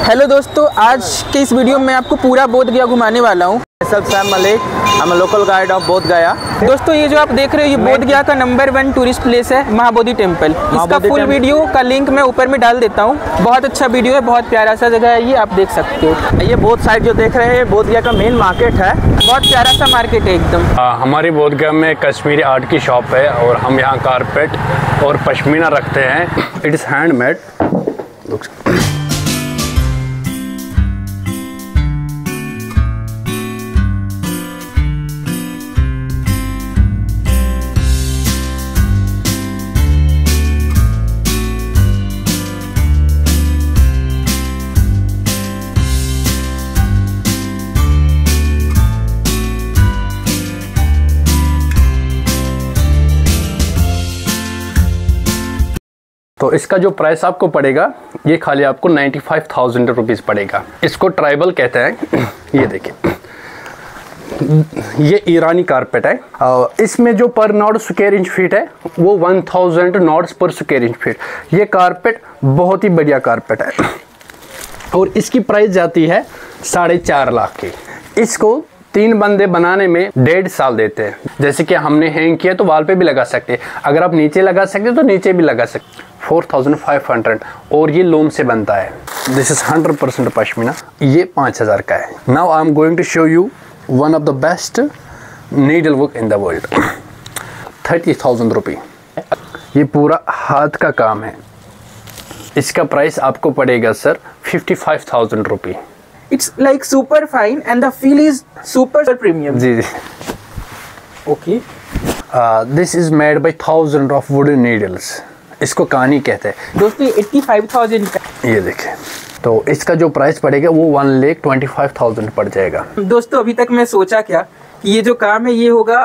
Hello दोस्तों, आज के इस वीडियो में आपको पूरा बोध गया घुमाने वाला हूँ। Sam Malik, I am local guide of बोध गया। दोस्तों ये जो आप देख रहे हो ये बोध गया का नंबर 1 टूरिस्ट प्लेस है, महाबोधि टेम्पल। इसका फुल वीडियो का लिंक मैं ऊपर में डाल देता हूँ। बहुत अच्छा वीडियो है, बहुत प्यारा सा जगह है, ये आप देख सकते हो। ये बोध साइड जो देख रहे हैं बोध गया का मेन मार्केट है, बहुत प्यारा सा मार्केट है एकदम। हमारी बोध गया में कश्मीरी आर्ट की शॉप है और हम यहाँ कारपेट और पश्मीना रखते हैं। It is handmade. तो इसका जो प्राइस आपको पड़ेगा ये खाली आपको 95,000 रुपीज़ पड़ेगा। इसको ट्राइबल कहते हैं। ये देखिए, ये ईरानी कारपेट है। इसमें जो पर नॉट स्क्वायर इंच फीट है वो 1000 नॉट्स पर स्क्वायर इंच फीट। ये कारपेट बहुत ही बढ़िया कारपेट है और इसकी प्राइस जाती है 4.5 लाख की। इसको 3 बंदे बनाने में 1.5 साल देते हैं। जैसे कि हमने हैंग किया तो वाल पे भी लगा सकते हैं, अगर आप नीचे लगा सकते तो नीचे भी लगा सकते। 4500 और ये लोम से बनता है। This is 100% pashmina. ये 5000 का है। Now I am going to show you one of the best needle work in the world. 30,000 रुपये। ये पूरा हाथ का काम है। इसका प्राइस आपको पड़ेगा सर 55,000 रुपये। It's like super fine and the feel is super premium. Ji ji. Okay. This is made by 1000 of wooden needles. इसको कानी कहते हैं। दोस्तों 85,000 का। ये देखें, तो इसका जो प्राइस पड़ेगा वो 1,25,000 पड़ जाएगा। दोस्तों अभी तक मैं सोचा क्या कि ये जो काम है ये होगा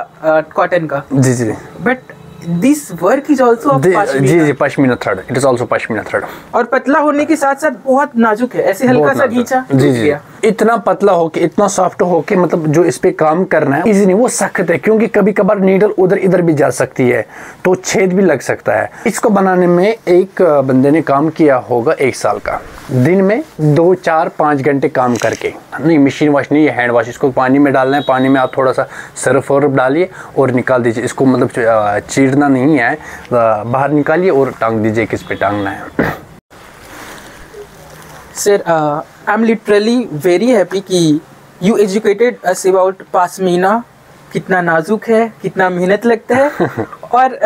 कॉटन का। जी जी। But this work is also जी जी, pashmina thread. It is also pashmina thread. और पतला होने के साथ साथ बहुत नाजुक है, ऐसे हल्का सा घींचा। जी जी। इतना पतला होके, इतना सॉफ्ट होके, मतलब जो इस पे काम करना है इजी नहीं, वो सख्त है, क्योंकि कभी कभार नीडल उधर इधर भी जा सकती है तो छेद भी लग सकता है। इसको बनाने में एक बंदे ने काम किया होगा 1 साल का, दिन में 2, 4, 5 घंटे काम करके। नहीं, मशीन वॉश नहीं, हैंड वॉश। इसको पानी में डालना है, पानी में आप थोड़ा सा सर्फ और डालिए और निकाल दीजिए। इसको मतलब चीरना नहीं है, बाहर निकालिए और टांग दीजिए किस पे टांगना है। Sir, I'm literally very happy कि you educated us about pashmina, कितना नाजुक है, कितना मेहनत लगता है। और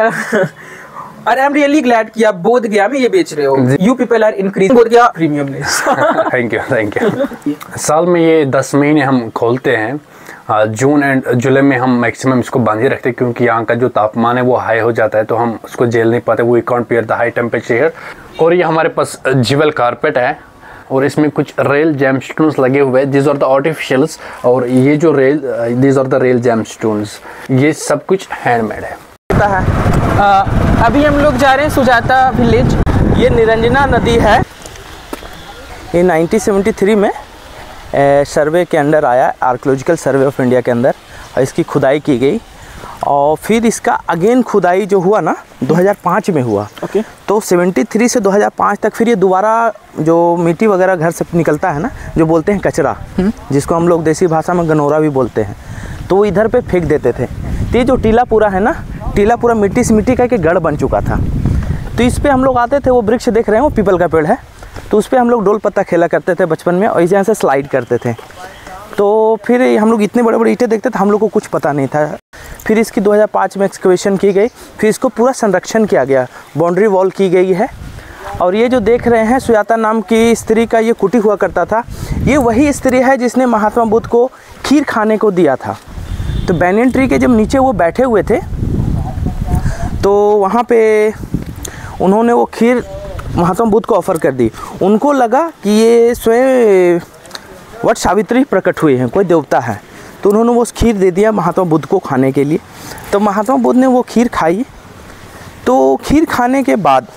I'm really glad कि आप बोध गया में ये बेच रहे हो। You people are increasing बोध गया प्रीमियमनेस। Thank you. साल में ये 10 महीने हम खोलते हैं। जून एंड जुलाई में हम मैक्सिमम इसको बांधे रखते हैं, क्योंकि यहाँ का जो तापमान है वो हाई हो जाता है तो हम उसको झेल नहीं पाते। We can't bear the high temperature. और ये हमारे पास जिवल कारपेट है और इसमें कुछ रेल जेमस्टोन्स लगे हुए हैं। दिस आर द आर्टिफिशियल्स, और ये जो real, this are the real gemstones. ये सब कुछ हैंडमेड है। अभी हम लोग जा रहे हैं सुजाता विलेज। ये निरंजना नदी है। ये 1973 में सर्वे के अंडर आया, आर्कियोलॉजिकल सर्वे ऑफ इंडिया के अंदर, और इसकी खुदाई की गई। और फिर इसका अगेन खुदाई जो हुआ ना 2005 में हुआ। ओके। तो 73 से 2005 तक फिर ये दोबारा जो मिट्टी वगैरह घर से निकलता है ना, जो बोलते हैं कचरा, जिसको हम लोग देसी भाषा में गनौरा भी बोलते हैं, तो वो इधर पे फेंक देते थे। तो ये जो टीला पूरा है ना, टीला पूरा मिट्टी से मिट्टी का एक गढ़ बन चुका था। तो इस पर हम लोग आते थे। वो वृक्ष देख रहे हैं, वो पीपल का पेड़ है, तो उस पर हम लोग डोल पत्ता खेला करते थे बचपन में, और इस यहाँ से स्लाइड करते थे। तो फिर हम लोग इतने बड़े बड़े ईंटें देखते थे, हम लोग को कुछ पता नहीं था। फिर इसकी 2005 में एक्सकवेशन की गई, फिर इसको पूरा संरक्षण किया गया, बाउंड्री वॉल की गई है। और ये जो देख रहे हैं सुजाता नाम की स्त्री का ये कुटी हुआ करता था, ये वही स्त्री है जिसने महात्मा बुद्ध को खीर खाने को दिया था। तो बैनियन ट्री के जब नीचे वो बैठे हुए थे तो वहाँ पे उन्होंने वो खीर महात्मा बुद्ध को ऑफ़र कर दी। उनको लगा कि ये स्वयं वट सावित्री प्रकट हुए हैं, कोई देवता है, तो उन्होंने वो खीर दे दिया महात्मा बुद्ध को खाने के लिए। तो महात्मा बुद्ध ने वो खीर खाई। तो खीर खाने के बाद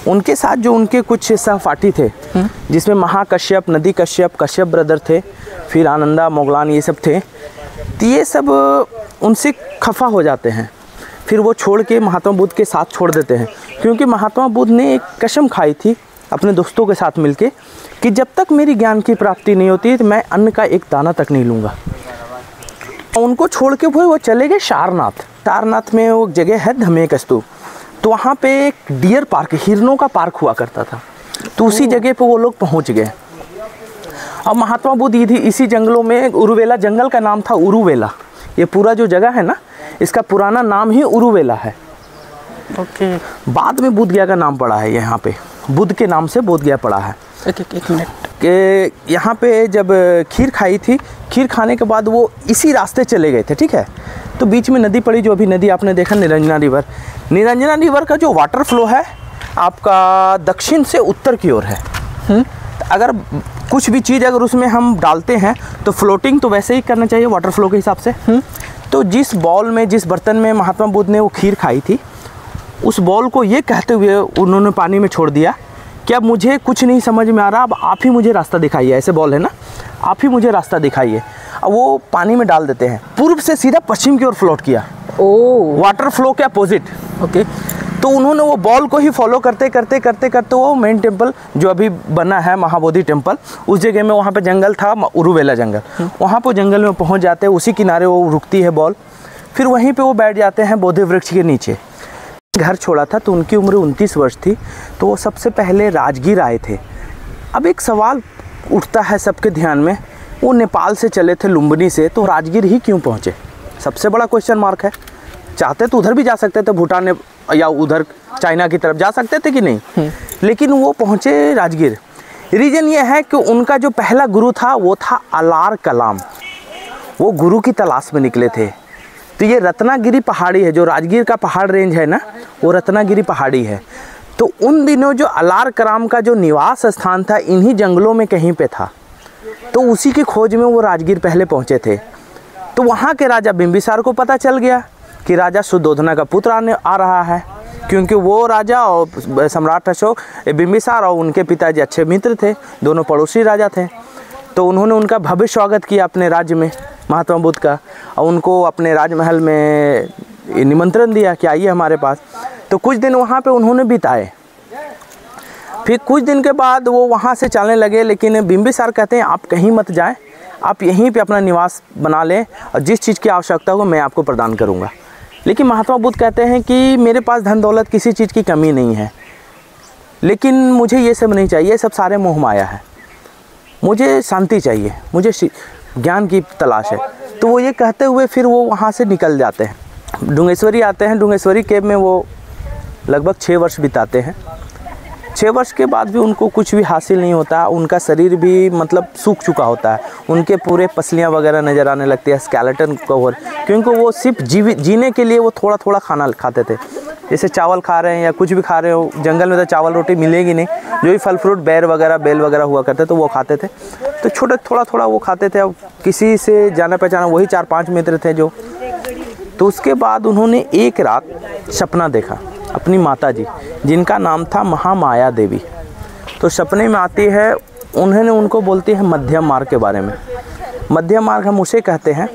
उनके साथ जो उनके कुछ सहपाठी थे, जिसमें महाकश्यप, नदी कश्यप, कश्यप ब्रदर थे, फिर आनंदा, मोगलान, ये सब थे। तो ये सब उनसे खफा हो जाते हैं। फिर वो छोड़ के महात्मा बुद्ध के साथ छोड़ देते हैं, क्योंकि महात्मा बुद्ध ने एक कसम खाई थी अपने दोस्तों के साथ मिलके कि जब तक मेरी ज्ञान की प्राप्ति नहीं होती तो मैं अन्न का एक दाना तक नहीं लूँगा। उनको छोड़ के वो चले गए सारनाथ। सारनाथ में वो जगह है धमेक स्तूप, तो वहाँ पे एक डियर पार्क, हिरणों का पार्क हुआ करता था। तो उसी जगह पे वो लोग पहुँच गए। अब महात्मा बुद्ध इसी जंगलों में, उरुवेला जंगल का नाम था उरुवेला। ये पूरा जो जगह है ना, इसका पुराना नाम ही उरुवेला है। ओके। बाद में बोध गया का नाम पड़ा है, यहाँ पे बुद्ध के नाम से बोध गया पड़ा है। एक मिनट कि यहाँ पे जब खीर खाई थी, खीर खाने के बाद वो इसी रास्ते चले गए थे, ठीक है। तो बीच में नदी पड़ी, जो अभी नदी आपने देखा निरंजना रिवर। निरंजना रिवर का जो वाटर फ्लो है आपका दक्षिण से उत्तर की ओर है। अगर कुछ भी चीज़ अगर उसमें हम डालते हैं तो फ्लोटिंग तो वैसे ही करना चाहिए वाटर फ्लो के हिसाब से। तो जिस बॉल में, जिस बर्तन में महात्मा बुद्ध ने वो खीर खाई थी, उस बॉल को ये कहते हुए उन्होंने पानी में छोड़ दिया कि अब मुझे कुछ नहीं समझ में आ रहा, अब आप ही मुझे रास्ता दिखाइए। ऐसे बॉल है ना, आप ही मुझे रास्ता दिखाइए। अब वो पानी में डाल देते हैं, पूर्व से सीधा पश्चिम की ओर फ्लोट किया। वाटर फ्लो के अपोजिट। ओके। तो उन्होंने वो बॉल को ही फॉलो करते करते करते करते वो मेन टेम्पल जो अभी बना है महाबोधि टेम्पल, उस जगह में, वहाँ पे जंगल था, उरुवेला जंगल, वहाँ पे जंगल में पहुँच जाते हैं। उसी किनारे वो रुकती है बॉल, फिर वहीं पे वो बैठ जाते हैं बोधि वृक्ष के नीचे। घर छोड़ा था तो उनकी उम्र 29 वर्ष थी। तो वो सबसे पहले राजगीर आए थे। अब एक सवाल उठता है सबके ध्यान में, वो नेपाल से चले थे लुम्बिनी से, तो राजगीर ही क्यों पहुँचे? सबसे बड़ा क्वेश्चन मार्क है। चाहते तो उधर भी जा सकते थे, भूटान या उधर चाइना की तरफ जा सकते थे कि नहीं, लेकिन वो पहुँचे राजगीर। रीज़न ये है कि उनका जो पहला गुरु था वो था अलार कलाम। वो गुरु की तलाश में निकले थे। तो ये रत्नागिरी पहाड़ी है, जो राजगीर का पहाड़ रेंज है ना, वो रत्नागिरी पहाड़ी है। तो उन दिनों जो अलार कलाम का जो निवास स्थान था इन्हीं जंगलों में कहीं पे था। तो उसी की खोज में वो राजगीर पहले पहुँचे थे। तो वहाँ के राजा बिंबिसार को पता चल गया कि राजा सुद्धोधना का पुत्र आ रहा है, क्योंकि वो राजा और सम्राट अशोक, बिंबिसार और उनके पिताजी अच्छे मित्र थे, दोनों पड़ोसी राजा थे। तो उन्होंने उनका भव्य स्वागत किया अपने राज्य में महात्मा बुद्ध का, और उनको अपने राजमहल में निमंत्रण दिया कि आइए हमारे पास। तो कुछ दिन वहाँ पे उन्होंने बिताए। फिर कुछ दिन के बाद वो वहाँ से चलने लगे, लेकिन बिंबिसार कहते हैं आप कहीं मत जाएं, आप यहीं पे अपना निवास बना लें और जिस चीज़ की आवश्यकता हो मैं आपको प्रदान करूँगा। लेकिन महात्मा बुद्ध कहते हैं कि मेरे पास धन दौलत किसी चीज़ की कमी नहीं है, लेकिन मुझे ये सब नहीं चाहिए, सब सारे मोह माया है, मुझे शांति चाहिए, मुझे ज्ञान की तलाश है। तो वो ये कहते हुए फिर वो वहाँ से निकल जाते हैं, डुंगेश्वरी आते हैं। डुंगेश्वरी केव में वो लगभग 6 वर्ष बिताते हैं। 6 वर्ष के बाद भी उनको कुछ भी हासिल नहीं होता। उनका शरीर भी मतलब सूख चुका होता है, उनके पूरे पसलियाँ वगैरह नज़र आने लगती है, स्केलेटन कवर, क्योंकि वो सिर्फ जीने के लिए वो थोड़ा थोड़ा खाना खाते थे। जैसे चावल खा रहे हैं या कुछ भी खा रहे हो, जंगल में तो चावल रोटी मिलेगी नहीं, जो भी फल फ्रूट बैर वगैरह बेल वगैरह हुआ करते तो वो खाते थे। तो छोटे थोड़ा थोड़ा वो खाते थे। अब किसी से जाना पहचाना वही 4-5 मित्र थे जो। तो उसके बाद उन्होंने एक रात सपना देखा अपनी माता जी, जिनका नाम था महामाया देवी। तो सपने में आती है, उन्होंने उनको बोलती है मध्यम मार्ग के बारे में। मध्यम मार्ग हम उसे कहते हैं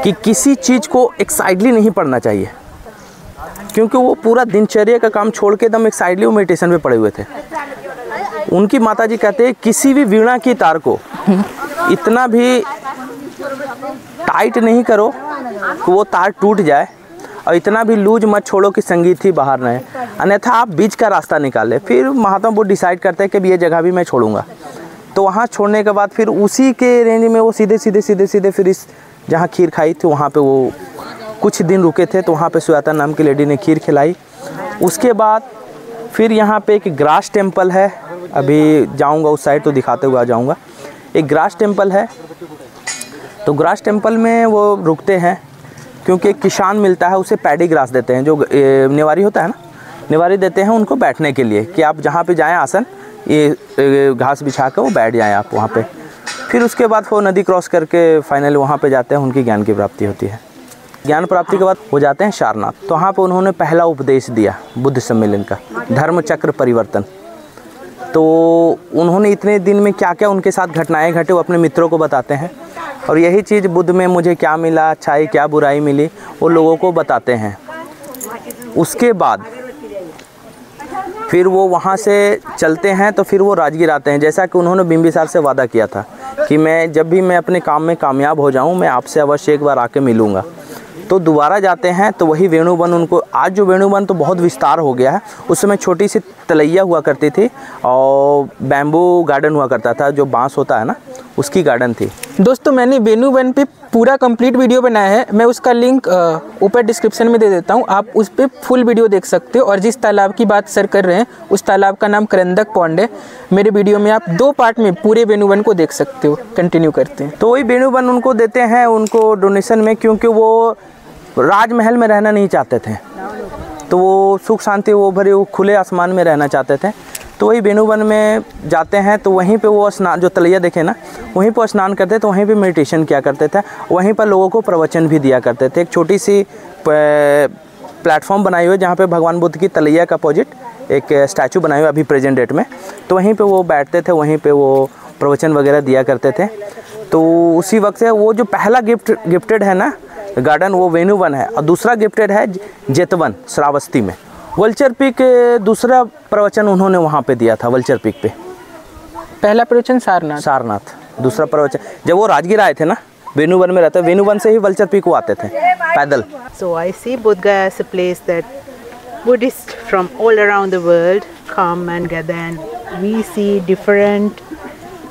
कि किसी चीज़ को एक्साइटली नहीं पढ़ना चाहिए, क्योंकि वो पूरा दिनचर्या का काम छोड़ के एकदम एक्साइटली वो मेडिटेशन पे पड़े हुए थे। उनकी माताजी कहते हैं किसी भी वीणा की तार को इतना भी टाइट नहीं करो कि वो तार टूट जाए, और इतना भी लूज मत छोड़ो कि संगीत ही बाहर न आए, अन्यथा आप बीच का रास्ता निकाले। फिर महात्मा बुद्ध डिसाइड करते हैं कि ये जगह भी मैं छोड़ूंगा। तो वहाँ छोड़ने के बाद फिर उसी के रेंज में वो सीधे फिर इस जहाँ खीर खाई थी वहाँ पे वो कुछ दिन रुके थे। तो वहाँ पे सुजाता नाम की लेडी ने खीर खिलाई। उसके बाद फिर यहाँ पे एक ग्रास टेम्पल है, अभी जाऊँगा उस साइड तो दिखाते हुए आ जाऊँगा। एक ग्रास टेम्पल है, तो ग्रास टेम्पल में वो रुकते हैं क्योंकि एक किसान मिलता है, उसे पैडी ग्रास देते हैं, जो नेवारी होता है ना, नेवारी देते हैं उनको बैठने के लिए कि आप जहाँ पे जाएं आसन, ये घास बिछा कर वो बैठ जाएं आप वहाँ पे। फिर उसके बाद वो नदी क्रॉस करके फाइनली वहाँ पे जाते हैं, उनकी ज्ञान की प्राप्ति होती है। ज्ञान प्राप्ति के बाद वो जाते हैं सारनाथ। तो वहाँ पर उन्होंने पहला उपदेश दिया बुद्ध सम्मेलन का, धर्म चक्र परिवर्तन। तो उन्होंने इतने दिन में क्या क्या उनके साथ घटनाएं घटे वो अपने मित्रों को बताते हैं, और यही चीज़ बुद्ध में मुझे क्या मिला, अच्छाई क्या बुराई मिली, वो लोगों को बताते हैं। उसके बाद फिर वो वहाँ से चलते हैं तो फिर वो राजगीर आते हैं, जैसा कि उन्होंने बिंबिसार से वादा किया था कि मैं जब भी मैं अपने काम में कामयाब हो जाऊँ मैं आपसे अवश्य एक बार आके मिलूँगा। तो दोबारा जाते हैं तो वही वेणुवन उनको, आज जो वेणुवन तो बहुत विस्तार हो गया है, उस समय छोटी सी तलैया हुआ करती थी और बैम्बू गार्डन हुआ करता था, जो बांस होता है ना उसकी गार्डन थी। दोस्तों मैंने वेणुवन पे पूरा कंप्लीट वीडियो बनाया है, मैं उसका लिंक ऊपर डिस्क्रिप्शन में दे देता हूँ, आप उस पर फुल वीडियो देख सकते हो। और जिस तालाब की बात सर कर रहे हैं उस तालाब का नाम करंदक पॉन्ड है। मेरे वीडियो में आप 2 पार्ट में पूरे वेणुवन को देख सकते हो। कंटिन्यू करते हैं। तो वही वेणुवन उनको देते हैं उनको डोनेशन में, क्योंकि वो राजमहल में रहना नहीं चाहते थे, तो वो सुख शांति वो भरे वो खुले आसमान में रहना चाहते थे। तो वही वेणुवन में जाते हैं तो वहीं पे वो स्नान, जो तलैया देखे ना वहीं पर स्नान करते तो वहीं पे मेडिटेशन किया करते थे, वहीं पर लोगों को प्रवचन भी दिया करते थे। एक छोटी सी प्लेटफॉर्म बनाई हुई है जहाँ पे भगवान बुद्ध की तलैया का अपोजिट एक स्टैचू बनाई हुई अभी प्रेजेंट डेट में, तो वहीं पे वो बैठते थे, वहीं पे वो प्रवचन वगैरह दिया करते थे। तो उसी वक्त से वो जो पहला गिफ्टेड है ना गार्डन वो वेणुवन है, और दूसरा गिफ्टेड है जेतवन श्रावस्ती में। वल्चर पीक दूसरा प्रवचन उन्होंने वहाँ पे दिया था, वल्चर पीक पे। पहला प्रवचन सारनाथ, दूसरा प्रवचन जब वो राजगीर आए थे ना, वेणुवन में रहते, वेणुवन से ही वल्चर पीक को आते थे पैदल। So I see Bodh Gaya as a place that Buddhists from all around the world come and gather, and we see different,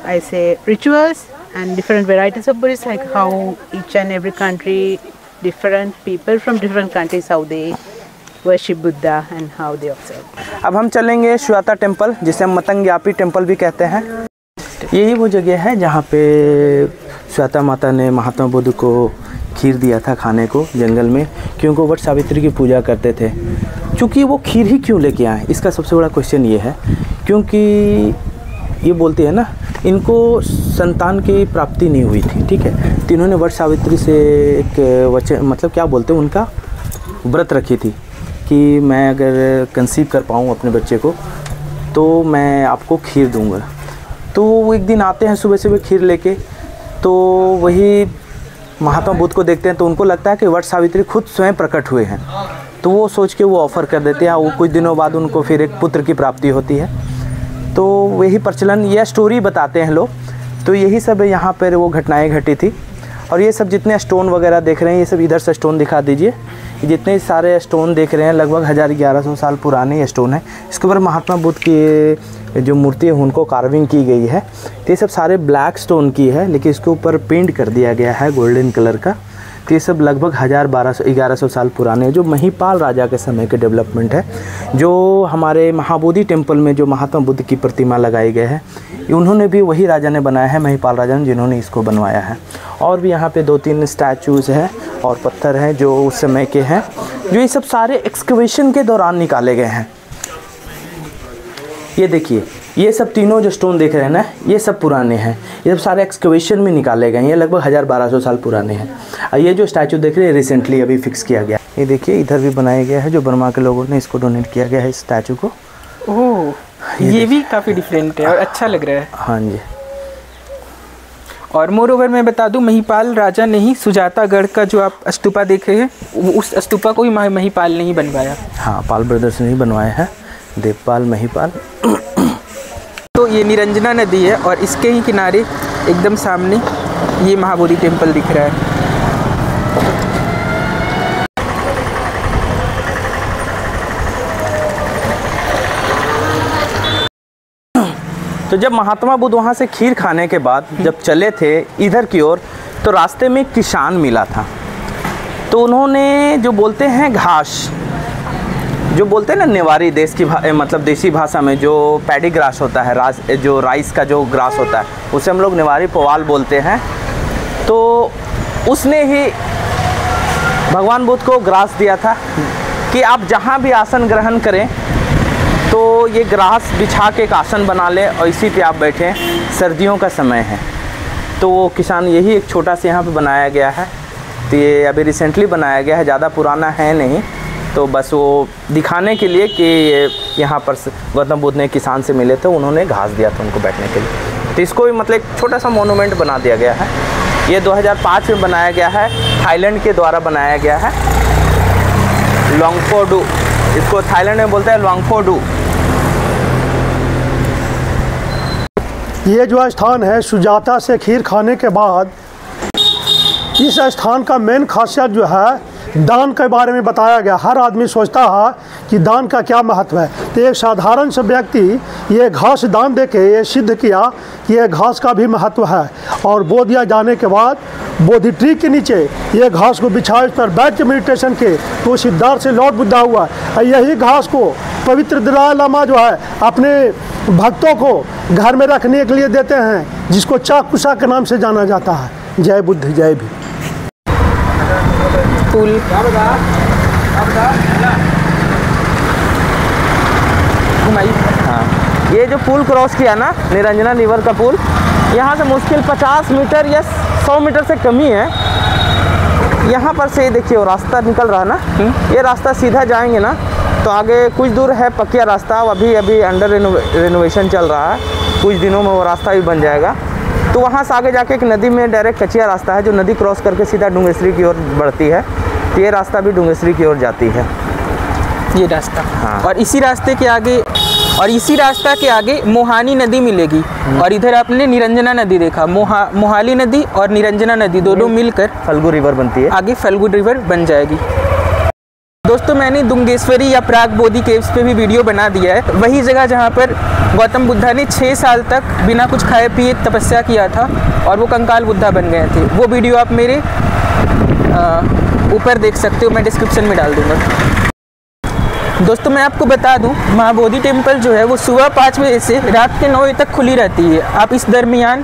I say, rituals and different varieties of Buddhists, like how each and every country, different people from different countries, how they worship Buddha and how they observe. अब हम चलेंगे Shweta temple, जिसे हम मतंग्यापी temple भी कहते हैं। यही वो जगह है जहाँ पे श्वेता माता ने महात्मा बुद्ध को खीर दिया था खाने को जंगल में, क्योंकि वट सावित्री की पूजा करते थे। क्योंकि वो खीर ही क्यों लेके आए, इसका सबसे बड़ा क्वेश्चन ये है, क्योंकि ये बोलते हैं ना इनको संतान की प्राप्ति नहीं हुई थी, ठीक है, तो इन्होंने वट सावित्री से एक वचन, मतलब क्या बोलते हैं, उनका व्रत रखी थी कि मैं अगर कंसीव कर पाऊँ अपने बच्चे को तो मैं आपको खीर दूंगा। तो वो एक दिन आते हैं सुबह सुबह खीर लेके, तो वही महात्मा बुद्ध को देखते हैं तो उनको लगता है कि वट सावित्री खुद स्वयं प्रकट हुए हैं, तो वो सोच के वो ऑफ़र कर देते हैं। वो कुछ दिनों बाद उनको फिर एक पुत्र की प्राप्ति होती है। तो वही प्रचलन, यह स्टोरी बताते हैं लोग। तो यही सब यहाँ पर वो घटनाएँ घटी थी। और ये सब जितने स्टोन वगैरह देख रहे हैं, ये सब इधर से स्टोन दिखा दीजिए, जितने सारे स्टोन देख रहे हैं लगभग 1100 साल पुराने ये स्टोन है। इसके ऊपर महात्मा बुद्ध की जो मूर्ति है उनको कार्विंग की गई है। तो ये सब सारे ब्लैक स्टोन की है, लेकिन इसके ऊपर पेंट कर दिया गया है गोल्डन कलर का। तो ये सब लगभग 1100 साल पुराने, जो महिपाल राजा के समय के डेवलपमेंट है। जो हमारे महाबोधि टेम्पल में जो महात्मा बुद्ध की प्रतिमा लगाई गई है, उन्होंने भी वही राजा ने बनाया है, महिपाल राजा ने, जिन्होंने इसको बनवाया है। और भी यहाँ पे 2-3 स्टैचूज़ हैं और पत्थर हैं जो उस समय के हैं, जो ये सब सारे एक्सकवेशन के दौरान निकाले गए हैं। ये देखिए, ये सब तीनों जो स्टोन देख रहे हैं ना, ये सब पुराने हैं, ये सब सारे एक्सकवेशन में निकाले गए हैं। ये लगभग 1200 साल पुराने हैं। और ये जो स्टैचू देख रहे हैं रिसेंटली अभी फिक्स किया गया। ये देखिए इधर भी बनाया गया है, जो बर्मा के लोगों ने इसको डोनेट किया गया है इस स्टैचू को। ओह, ये भी काफ़ी डिफरेंट है और अच्छा लग रहा है। हाँ जी। और मोर ओवर मैं बता दूं, महिपाल राजा ने ही सुजातागढ़ का जो आप स्तूपा देख रहे हैं, उस स्तूपा को ही महिपाल ने ही बनवाया। हाँ, पाल ब्रदर्स ने ही बनवाया है, देवपाल महिपाल। तो ये निरंजना नदी है और इसके ही किनारे एकदम सामने ये महाबोधि टेम्पल दिख रहा है। तो जब महात्मा बुद्ध वहाँ से खीर खाने के बाद जब चले थे इधर की ओर, तो रास्ते में एक किसान मिला था। तो उन्होंने जो बोलते हैं घास, जो बोलते हैं ना नेवारी देश की मतलब देसी भाषा में जो पैडी ग्रास होता है, जो राइस का जो ग्रास होता है, उसे हम लोग नेवारी पुआल बोलते हैं। तो उसने ही भगवान बुद्ध को ग्रास दिया था कि आप जहाँ भी आसन ग्रहण करें तो ये ग्रास बिछा के एक आसन बना लें और इसी पे आप बैठें, सर्दियों का समय है। तो वो किसान, यही एक छोटा सा यहाँ पे बनाया गया है। तो ये अभी रिसेंटली बनाया गया है, ज़्यादा पुराना है नहीं, तो बस वो दिखाने के लिए कि ये यहाँ पर गौतम बुद्ध ने किसान से मिले थे, उन्होंने घास दिया था उनको बैठने के लिए। तो इसको भी मतलब एक छोटा सा मोनूमेंट बना दिया गया है। ये 2005 में बनाया गया है, थाईलैंड के द्वारा बनाया गया है। लॉन्गफोडू, इसको थाईलैंड में बोलते हैं लॉन्गफोडू। ये जो स्थान है सुजाता से खीर खाने के बाद इस स्थान का मेन खासियत जो है दान के बारे में बताया गया। हर आदमी सोचता है कि दान का क्या महत्व है, तो एक साधारण से व्यक्ति ये घास दान देके ये सिद्ध किया कि ये घास का भी महत्व है। और बोधिया जाने के बाद बोधि ट्री के नीचे ये घास को बिछा इस पर बैठ के मेडिटेशन के तो सिद्धार्थ से लॉर्ड बुद्धा हुआ। यही घास को पवित्र दलाई लामा जो है अपने भक्तों को घर में रखने के लिए देते हैं, जिसको चाकुसा के नाम से जाना जाता है। जय बुद्ध जय भी। पुल हाँ, ये जो पुल क्रॉस किया ना निरंजना रिवर का पुल, यहाँ से मुश्किल 50 मीटर या 100 मीटर से कम ही है। यहाँ पर से देखिए वो रास्ता निकल रहा है ना, ये रास्ता सीधा जाएंगे ना तो आगे कुछ दूर है पक्का रास्ता, अभी अंडर रेनोवेशन चल रहा है, कुछ दिनों में वो रास्ता भी बन जाएगा। तो वहाँ से आगे जाके एक नदी में डायरेक्ट कच्चिया रास्ता है जो नदी क्रॉस करके सीधा डुंगेश्वरी की ओर बढ़ती है। तो ये रास्ता भी डुंगेश्वरी की ओर जाती है, ये रास्ता। हाँ। और इसी रास्ते के आगे मोहानी नदी मिलेगी। और इधर आपने निरंजना नदी देखा, मोहाली नदी और निरंजना नदी दोनों मिलकर फल्गु रिवर बनती है, आगे फल्गु रिवर बन जाएगी। दोस्तों मैंने डुंगेश्वरी या प्राग बोधि केव्स पे भी वीडियो बना दिया है, वही जगह जहाँ पर गौतम बुद्धा ने 6 साल तक बिना कुछ खाए पिए तपस्या किया था और वो कंकाल बुद्धा बन गए थे। वो वीडियो आप मेरे ऊपर देख सकते हो, मैं डिस्क्रिप्शन में डाल दूँगा। दोस्तों मैं आपको बता दूं, महाबोधि टेम्पल जो है वो सुबह 5 बजे से रात के 9 बजे तक खुली रहती है। आप इस दरमियान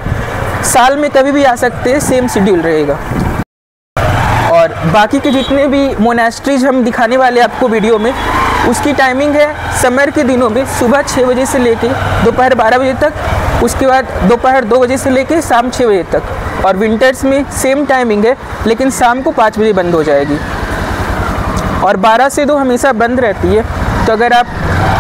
साल में कभी भी आ सकते हैं, सेम शेड्यूल रहेगा। और बाकी के जितने भी मोनेस्ट्रीज हम दिखाने वाले आपको वीडियो में, उसकी टाइमिंग है समर के दिनों में सुबह 6 बजे से लेके दोपहर 12 बजे तक, उसके बाद दोपहर 2 बजे से लेके शाम 6 बजे तक। और विंटर्स में सेम टाइमिंग है लेकिन शाम को 5 बजे बंद हो जाएगी। और 12 से 2 हमेशा बंद रहती है। तो अगर आप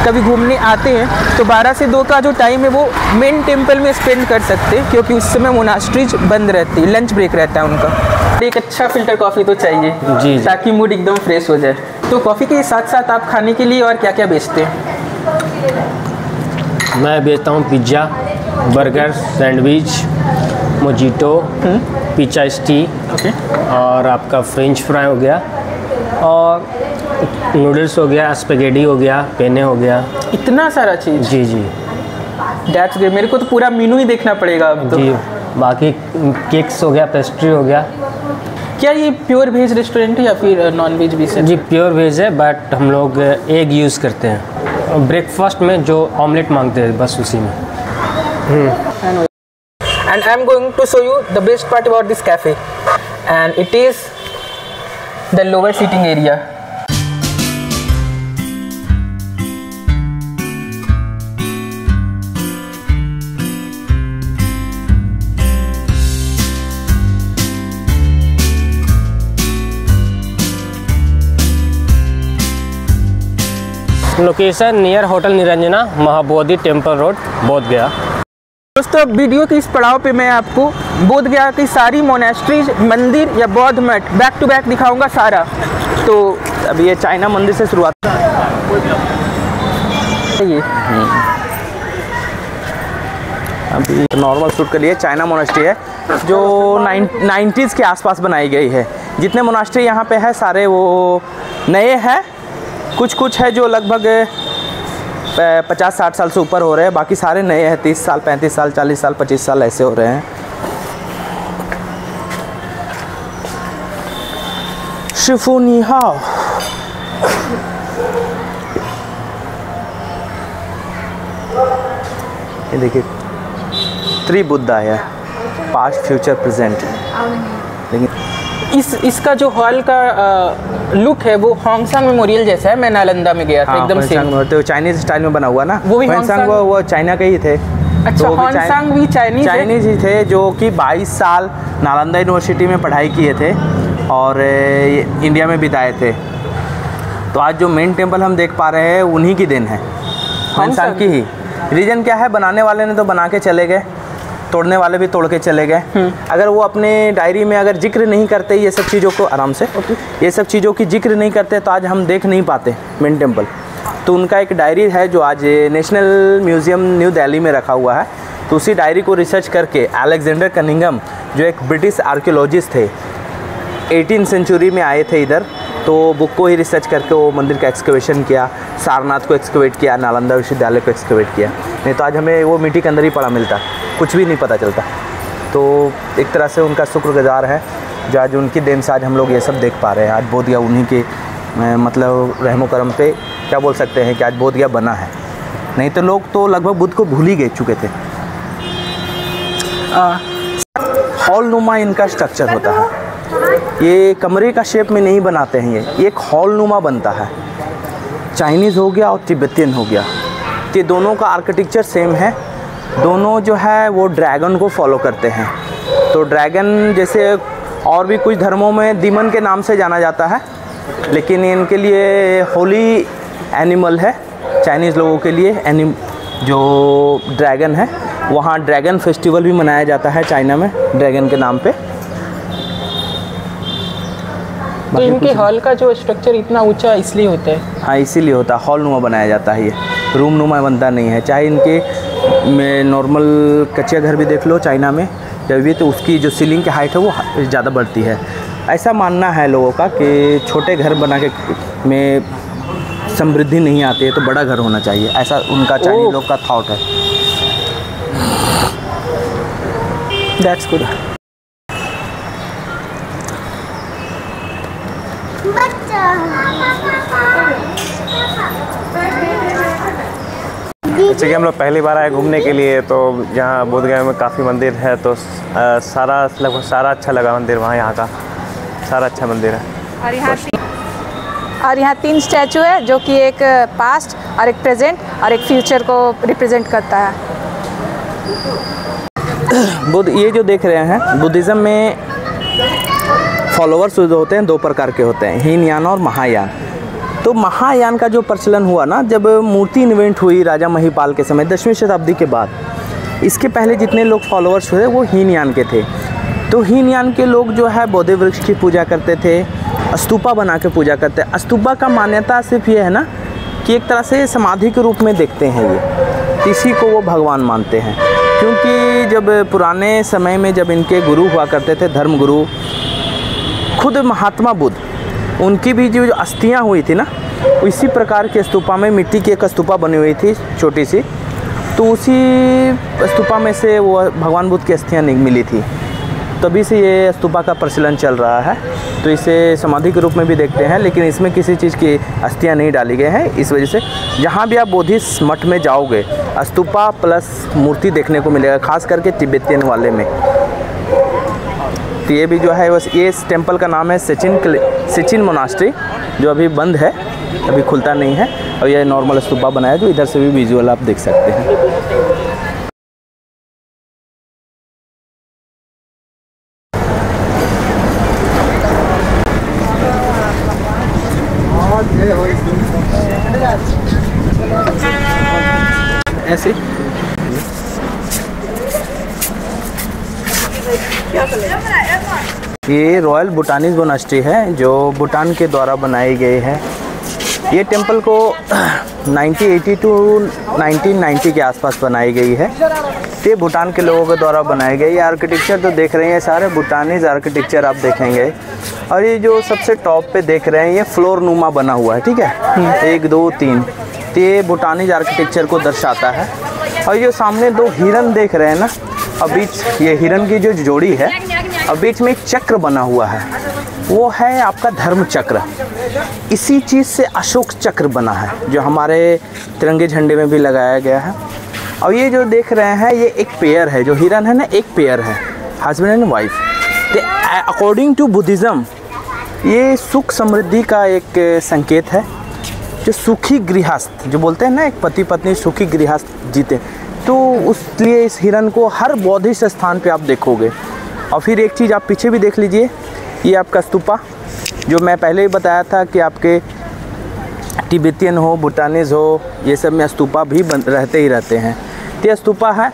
कभी घूमने आते हैं तो 12 से 2 का जो टाइम है वो मेन टेम्पल में स्पेंड कर सकते हैं, क्योंकि उस समय मोनास्ट्रीज बंद रहती है, लंच ब्रेक रहता है उनका। एक अच्छा फिल्टर कॉफ़ी तो चाहिए जी, ताकि मूड एकदम फ्रेश हो जाए। तो कॉफ़ी के साथ साथ आप खाने के लिए और क्या क्या बेचते हैं? मैं बेचता हूँ pizza, burger, sandwich, mojito, pizza स्टी, और आपका फ्रेंच फ्राई हो गया, और नूडल्स हो गया, स्पेगेटी हो गया, पेने हो गया। इतना सारा चीज़? जी जी, दैट्स ग्रेट। मेरे को तो पूरा मेनू ही देखना पड़ेगा अब तो। जी, बाकी केक्स हो गया, पेस्ट्री हो गया। क्या ये प्योर वेज रेस्टोरेंट है या फिर नॉन वेज भी? जी प्योर वेज है, बट हम लोग एग यूज़ करते हैं ब्रेकफास्ट में, जो ऑमलेट मांगते हैं बस उसी में। And I'm going to show you the best part about this cafe, and it is the lower seating area. Location near hotel Niranjana, Mahabodhi temple road, बोध गया। दोस्तों अब वीडियो के इस पड़ाव पे मैं आपको बोध गया की सारी मोनेस्ट्रीज, मंदिर या बौद्ध मठ बैक टू बैक दिखाऊंगा सारा। तो अभी ये चाइना मंदिर से शुरुआत ये अभी नॉर्मल शूट के लिए चाइना मोनास्ट्री है जो 90s के आसपास बनाई गई है। जितने मोनास्ट्री यहाँ पे है सारे वो नए हैं, कुछ है जो लगभग 50-60 साल से ऊपर हो रहे हैं, बाकी सारे नए हैं, 30 साल, 35 साल, 40 साल, 25 साल ऐसे हो रहे हैं। शिफू नी हाओ। ये देखिए त्रिबुद्धा है, पास्ट फ्यूचर प्रेजेंट। लेकिन इसका जो हॉल का लुक है वो होंगसांग मेमोरियल जैसा है। मैं नालंदा में गया था, एकदम सेम। तो चाइनीज स्टाइल में बना हुआ ना, वो भी होंगसांग वो चाइना के ही थे। अच्छा, होंगसांग भी चाइनीज ही थे, जो कि 22 साल नालंदा यूनिवर्सिटी में पढ़ाई किए थे और इंडिया में बिताए थे। तो आज जो मेन टेम्पल हम देख पा रहे हैं उन्हीं की देन है, होंगसांग की ही। रीज़न क्या है, बनाने वाले ने तो बना के चले गए, तोड़ने वाले भी तोड़ के चले गए। अगर वो अपने डायरी में अगर जिक्र नहीं करते ये सब चीज़ों को, आराम से ये सब चीज़ों की जिक्र नहीं करते तो आज हम देख नहीं पाते मेन टेम्पल। तो उनका एक डायरी है जो आज नेशनल म्यूज़ियम न्यू दिल्ली में रखा हुआ है, तो उसी डायरी को रिसर्च करके अलेक्जेंडर कनिंघम जो एक ब्रिटिश आर्कियोलॉजिस्ट थे, 18वीं सेंचुरी में आए थे इधर, तो बुक को ही रिसर्च करके वो मंदिर का एक्सकवेशन किया, सारनाथ को एक्सकवेट किया, नालंदा विश्वविद्यालय को एक्सकवेट किया। नहीं तो आज हमें वो मिट्टी के अंदर ही पड़ा मिलता, कुछ भी नहीं पता चलता। तो एक तरह से उनका शुक्रगुजार है जो आज उनकी देन से आज हम लोग ये सब देख पा रहे हैं। आज बोधगया उन्हीं के मतलब रहमो करम पे क्या बोल सकते हैं कि आज बोधगया बना है, नहीं तो लोग तो लगभग बुद्ध को भूल ही गए चुके थे। हॉल नुमा इनका स्ट्रक्चर होता है, ये कमरे का शेप में नहीं बनाते हैं, ये एक हॉल नुमा बनता है। चाइनीज़ हो गया और तिब्बतियन हो गया, ये दोनों का आर्किटेक्चर सेम है। दोनों जो है वो ड्रैगन को फॉलो करते हैं। तो ड्रैगन जैसे और भी कुछ धर्मों में दीमन के नाम से जाना जाता है, लेकिन इनके लिए होली एनिमल है चाइनीज़ लोगों के लिए। जो ड्रैगन है, वहाँ ड्रैगन फेस्टिवल भी मनाया जाता है चाइना में ड्रैगन के नाम पे। तो इनके हॉल का जो स्ट्रक्चर इतना ऊंचा इसलिए होता है? हाँ, इसीलिए होता है, हॉल नुमा बनाया जाता है, ये रूम नुमा बनता नहीं है। चाहे इनके में नॉर्मल कच्चे घर भी देख लो चाइना में जब भी, तो उसकी जो सीलिंग की हाइट है वो ज़्यादा बढ़ती है। ऐसा मानना है लोगों का कि छोटे घर बना के में समृद्धि नहीं आती है, तो बड़ा घर होना चाहिए, ऐसा उनका चाइनीज लोग का थॉट है। That's good. जैसे कि हम लोग पहली बार आए घूमने के लिए, तो यहाँ बोधगया में काफ़ी मंदिर है, तो सारा लगभग सारा अच्छा लगा मंदिर, वहाँ यहाँ का सारा अच्छा मंदिर है। और यहाँ 3 स्टैचू है जो कि एक पास्ट और एक प्रेजेंट और एक फ्यूचर को रिप्रेजेंट करता है। बुद्ध ये जो देख रहे हैं, बुद्धिज़्म में फॉलोअर्स जो होते हैं 2 प्रकार के होते हैं, हीनयान और महायान। तो महायान का जो प्रचलन हुआ ना, जब मूर्ति इन्वेंट हुई राजा महिपाल के समय 10वीं शताब्दी के बाद, इसके पहले जितने लोग फॉलोअर्स हुए वो हीनयान के थे। तो हीनयान के लोग जो है बोधि वृक्ष की पूजा करते थे, स्तूपा बना के पूजा करते हैं। स्तूपा का मान्यता सिर्फ ये है ना कि एक तरह से समाधि के रूप में देखते हैं ये, इसी को वो भगवान मानते हैं। क्योंकि जब पुराने समय में जब इनके गुरु हुआ करते थे, धर्म गुरु, खुद महात्मा बुद्ध, उनकी भी जो अस्थियाँ हुई थी ना, इसी प्रकार के स्तूपा में मिट्टी की एक स्तूपा बनी हुई थी छोटी सी, तो उसी स्तूपा में से वो भगवान बुद्ध की अस्थियाँ मिली थी। तभी से ये स्तूपा का प्रचलन चल रहा है। तो इसे समाधि के रूप में भी देखते हैं, लेकिन इसमें किसी चीज़ की अस्थियाँ नहीं डाली गई हैं। इस वजह से जहाँ भी आप बोधिस मठ में जाओगे, स्तूपा प्लस मूर्ति देखने को मिलेगा, खास करके तिब्बतियन वाले में। तो ये भी जो है, बस ये इस टेम्पल का नाम है सिचिन मोनास्ट्री, जो अभी बंद है, अभी खुलता नहीं है। और ये नॉर्मल स्तूपा बनाया, जो इधर से भी विजुअल आप देख सकते हैं। ऐसे ये रॉयल भूटानीज मोनास्ट्री है, जो भूटान के द्वारा बनाई गई है। ये टेंपल को 1980 टू 1990 के आसपास बनाई गई है। ये भूटान के लोगों के द्वारा बनाई गई। आर्किटेक्चर तो देख रहे हैं, सारे भूटानीज आर्किटेक्चर आप देखेंगे। और ये जो सबसे टॉप पे देख रहे हैं, ये फ्लोर नुमा बना हुआ है, ठीक है, 1 2 3। तो ये भूटानीज आर्किटेक्चर को दर्शाता है। और ये सामने 2 हिरन देख रहे हैं ना, और बीच ये हिरन की जो जोड़ी है, और बीच में एक चक्र बना हुआ है, वो है आपका धर्म चक्र। इसी चीज़ से अशोक चक्र बना है, जो हमारे तिरंगे झंडे में भी लगाया गया है। और ये जो देख रहे हैं, ये एक पेयर है, जो हिरन है ना, एक पेयर है, हस्बैंड एंड वाइफ। तो अकॉर्डिंग टू बुद्धिज़्म ये सुख समृद्धि का एक संकेत है। जो सुखी गृहस्थ जो बोलते हैं ना, एक पति पत्नी सुखी गृहस्थ जीते, तो उसलिए इस हिरन को हर बौद्धिस्ट स्थान पे आप देखोगे। और फिर एक चीज़ आप पीछे भी देख लीजिए, ये आपका स्तूपा, जो मैं पहले ही बताया था कि आपके तिब्बतियन हो, भूटानीज हो, ये सब में स्तूपा भी रहते ही रहते हैं। तो ये स्तूपा है,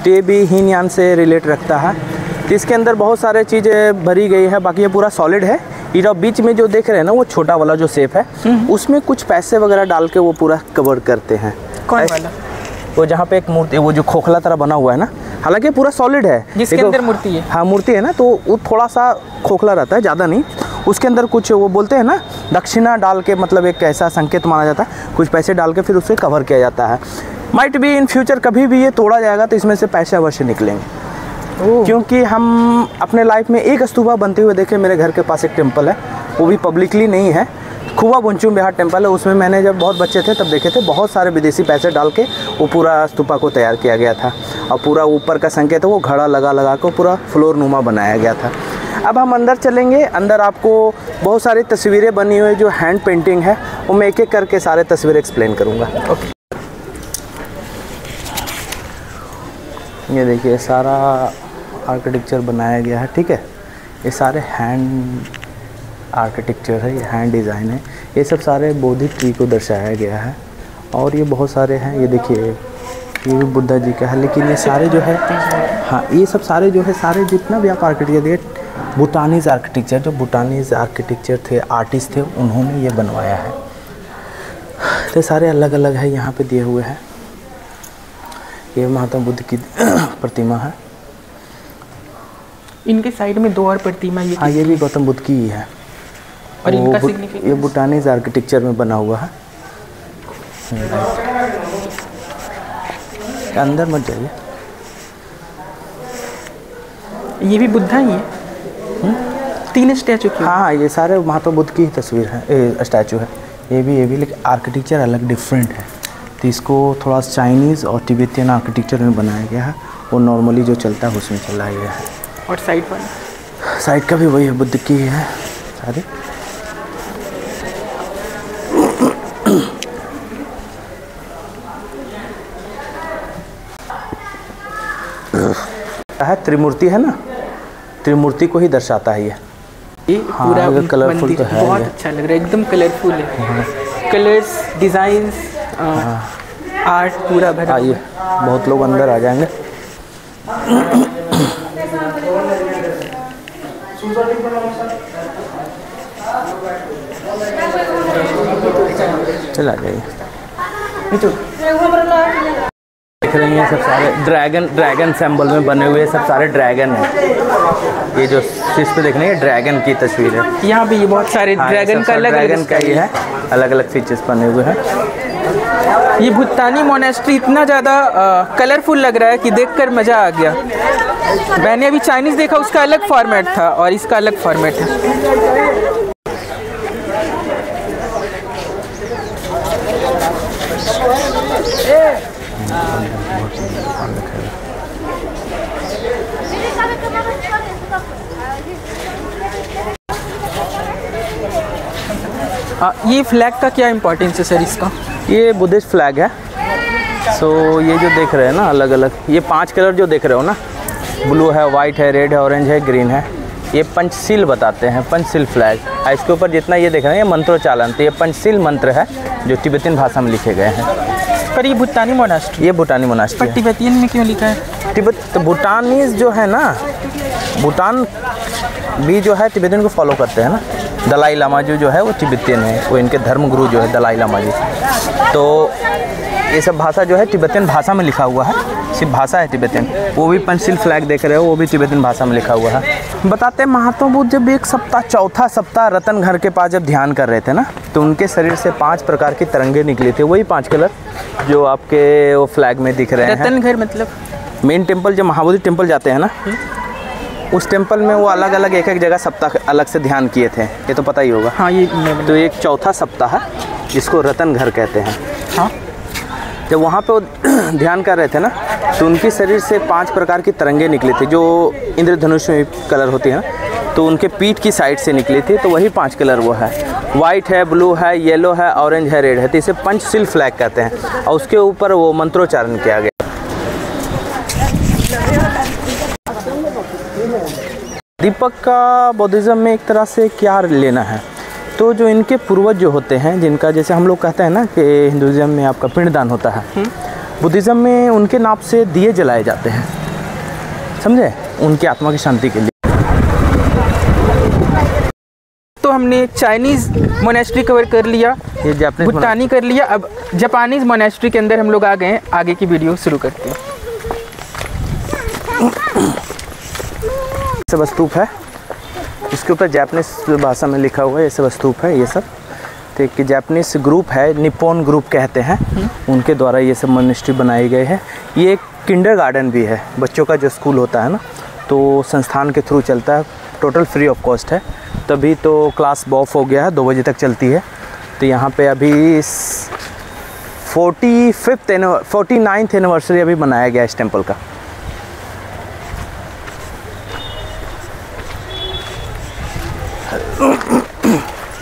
तो ये भी हीनयान से रिलेट रखता है। तो इसके अंदर बहुत सारे चीज़ें भरी गई है, बाकी ये पूरा सॉलिड है। ये बीच में जो देख रहे हैं ना, वो छोटा वाला जो शेप है, उसमें कुछ पैसे वगैरह डाल के वो पूरा कवर करते हैं। कौन वाला? वो जहाँ पे एक मूर्ति, वो जो खोखला तरह बना हुआ है ना, हालांकि पूरा सॉलिड है जिसके अंदर मूर्ति है। हाँ मूर्ति है ना, तो वो थोड़ा सा खोखला रहता है, ज़्यादा नहीं। उसके अंदर कुछ वो बोलते हैं ना दक्षिणा डाल के, मतलब एक ऐसा संकेत माना जाता है, कुछ पैसे डाल के फिर उसे कवर किया जाता है। माइट भी इन फ्यूचर कभी भी ये तोड़ा जाएगा तो इसमें से पैसे अवश्य निकलेंगे, क्योंकि हम अपने लाइफ में एक स्तूपा बनते हुए देखे। मेरे घर के पास एक टेम्पल है, वो भी पब्लिकली नहीं है, खुवा बुंचुम बिहार टेम्पल है। उसमें मैंने जब बहुत बच्चे थे तब देखे थे, बहुत सारे विदेशी पैसे डाल के वो पूरा स्तूपा को तैयार किया गया था, और पूरा ऊपर का संकेत है वो घड़ा लगा लगा कर पूरा फ्लोर नुमा बनाया गया था। अब हम अंदर चलेंगे। अंदर आपको बहुत सारी तस्वीरें बनी हुई जो हैंड पेंटिंग है, वो मैं एक एक करके सारे तस्वीरें एक्सप्लेन करूँगा। ये देखिए सारा आर्किटेक्चर बनाया गया है, ठीक है। ये सारे हैंड आर्किटेक्चर है, ये हैंड डिज़ाइन है। ये सब सारे बोधि ट्री को दर्शाया गया है, और ये बहुत सारे हैं। ये देखिए ये भी बुद्धा जी का है, लेकिन ये सारे जो है, हाँ ये सब सारे जो है, सारे जितना भी आप आर्किटेक्चर देखिए, भूटानीज़ आर्किटेक्चर, जो भूटानीज़ आर्किटेक्चर थे, आर्टिस्ट थे, उन्होंने ये बनवाया है। तो सारे अलग अलग है, यहाँ पे दिए हुए हैं। ये महात्मा बुद्ध की प्रतिमा है। इनके साइड में दो और प्रतिमा, ये हाँ ये भी गौतम बुद्ध की ही है, और इनका सिग्निफिकेंस ये भूटानीज़ आर्किटेक्चर में बना हुआ है। अंदर मत जाइए। ये भी बुद्धा ही है। तीन स्टैचू की। हाँ ये सारे महात्मा बुद्ध की तस्वीर है, स्टैचू है। ये भी लेकिन आर्किटेक्चर अलग डिफरेंट है। तो इसको थोड़ा चाइनीज़ और तिब्बतियन आर्किटेक्चर में बनाया गया है, वो नॉर्मली जो चलता है उसमें चलाया गया है। और साइड का भी वही है, बुद्ध की है सारे। है त्रिमूर्ति है ना, त्रिमूर्ति को ही दर्शाता है ये पूरा कलरफुल तो है, बहुत अच्छा लग रहा है, एकदम कलरफुल है। कलर्स, डिजाइन्स, आर्ट पूरा भरा। आइए बहुत लोग अंदर आ जाएंगे। चला जाइए। देख रही हैं सब सारे ड्रैगन सिंबल में बने हुए सब सारे ड्रैगन हैं। ये जो शीश पे देख रहे हैं ड्रैगन की तस्वीर है। यहाँ भी ये बहुत सारे ड्रैगन का ड्रैगन का ही है, अलग अलग फीचर्स बने हुए हैं। ये भूटानी मोनेस्ट्री इतना ज़्यादा कलरफुल लग रहा है कि देखकर मज़ा आ गया। मैंने अभी चाइनीज़ देखा, उसका अलग फॉर्मेट था और इसका अलग फॉर्मेट है। ये फ्लैग का क्या इम्पोर्टेंस है सर इसका? ये बुद्धिस्ट फ्लैग है। सो ये जो देख रहे हैं ना अलग अलग, ये 5 कलर जो देख रहे हो ना, ब्लू है, वाइट है, रेड है, ऑरेंज है, ग्रीन है, ये पंचशील बताते हैं, पंचशील फ्लैग। इसके ऊपर जितना ये देख रहे हैं ये मंत्रोच्चारण, तो ये पंचशील मंत्र है जो तिब्बतियन भाषा में लिखे गए हैं। पर ये भूटानी मोनास्ट्री, ये भूटानी मोनास्ट्री पर तिब्बतियन में क्यों लिखा है? तिब्बत तो भूटानीज जो है ना, भूटान भी जो है तिब्बतियन को फॉलो करते हैं ना। दलाई लामा जो है वो तिब्बतियन है, वो इनके धर्म गुरु जो है दलाई लामा जी। तो ये सब भाषा जो है तिब्बतियन भाषा में लिखा हुआ है, सिर्फ भाषा है तिब्बतियन। वो भी पंचशील फ्लैग देख रहे हो, वो भी तिब्बतियन भाषा में लिखा हुआ है। बताते हैं महात्मा बुद्ध जब एक सप्ताह, चौथा सप्ताह रतन घर के पास जब ध्यान कर रहे थे ना, तो उनके शरीर से 5 प्रकार की तरंगे निकली थी, वही 5 कलर जो आपके वो फ्लैग में दिख रहे हैं। रतन घर मतलब मेन टेम्पल, जब महाबोधि टेम्पल जाते हैं ना, उस टेम्पल में वो अलग अलग एक एक जगह सप्ताह अलग से ध्यान किए थे, ये तो पता ही होगा। हाँ ये तो एक चौथा सप्ताह है जिसको रतन घर कहते हैं। हाँ जब वहाँ पे वो ध्यान कर रहे थे ना, तो उनके शरीर से 5 प्रकार की तरंगे निकली थी जो इंद्रधनुष में कलर होती है ना, तो उनके पीठ की साइड से निकली थी, तो वही 5 कलर वो है, वाइट है, ब्लू है, येलो है, ऑरेंज है, रेड है। तो इसे पंचशील फ्लैग कहते हैं, और उसके ऊपर वो मंत्रोच्चारण किया गया। दीपक का बौद्धिज़्म में एक तरह से क्या लेना है, तो जो इनके पूर्वज जो होते हैं, जिनका जैसे हम लोग कहते हैं ना कि हिंदुज़्म में आपका पिंडदान होता है, बुद्धिज़्म में उनके नाम से दिए जलाए जाते हैं, समझे, उनकी आत्मा की शांति के लिए। तो दोस्तों हमने चाइनीज़ मोनेस्ट्री कवर कर लिया, ये जापानीज भूटानी कर लिया, अब जापानीज़ मोनेस्ट्री के अंदर हम लोग आ गए हैं। आगे की वीडियो शुरू करते हैं। सब स्तूप है, इसके ऊपर जापानीज भाषा में लिखा हुआ है, ये सब स्तूप है। ये सब तो एक जापानीज ग्रुप है, निप्पॉन ग्रुप कहते हैं, उनके द्वारा ये सब मोनेस्ट्री बनाए गए हैं। ये एक किंडरगार्टन भी है, बच्चों का जो स्कूल होता है ना, तो संस्थान के थ्रू चलता है, टोटल फ्री ऑफ कॉस्ट है। तभी तो क्लास ऑफ हो गया है, 2 बजे तक चलती है। तो यहाँ पे अभी 49th एनिवर्सरी अभी मनाया गया इस टेम्पल का।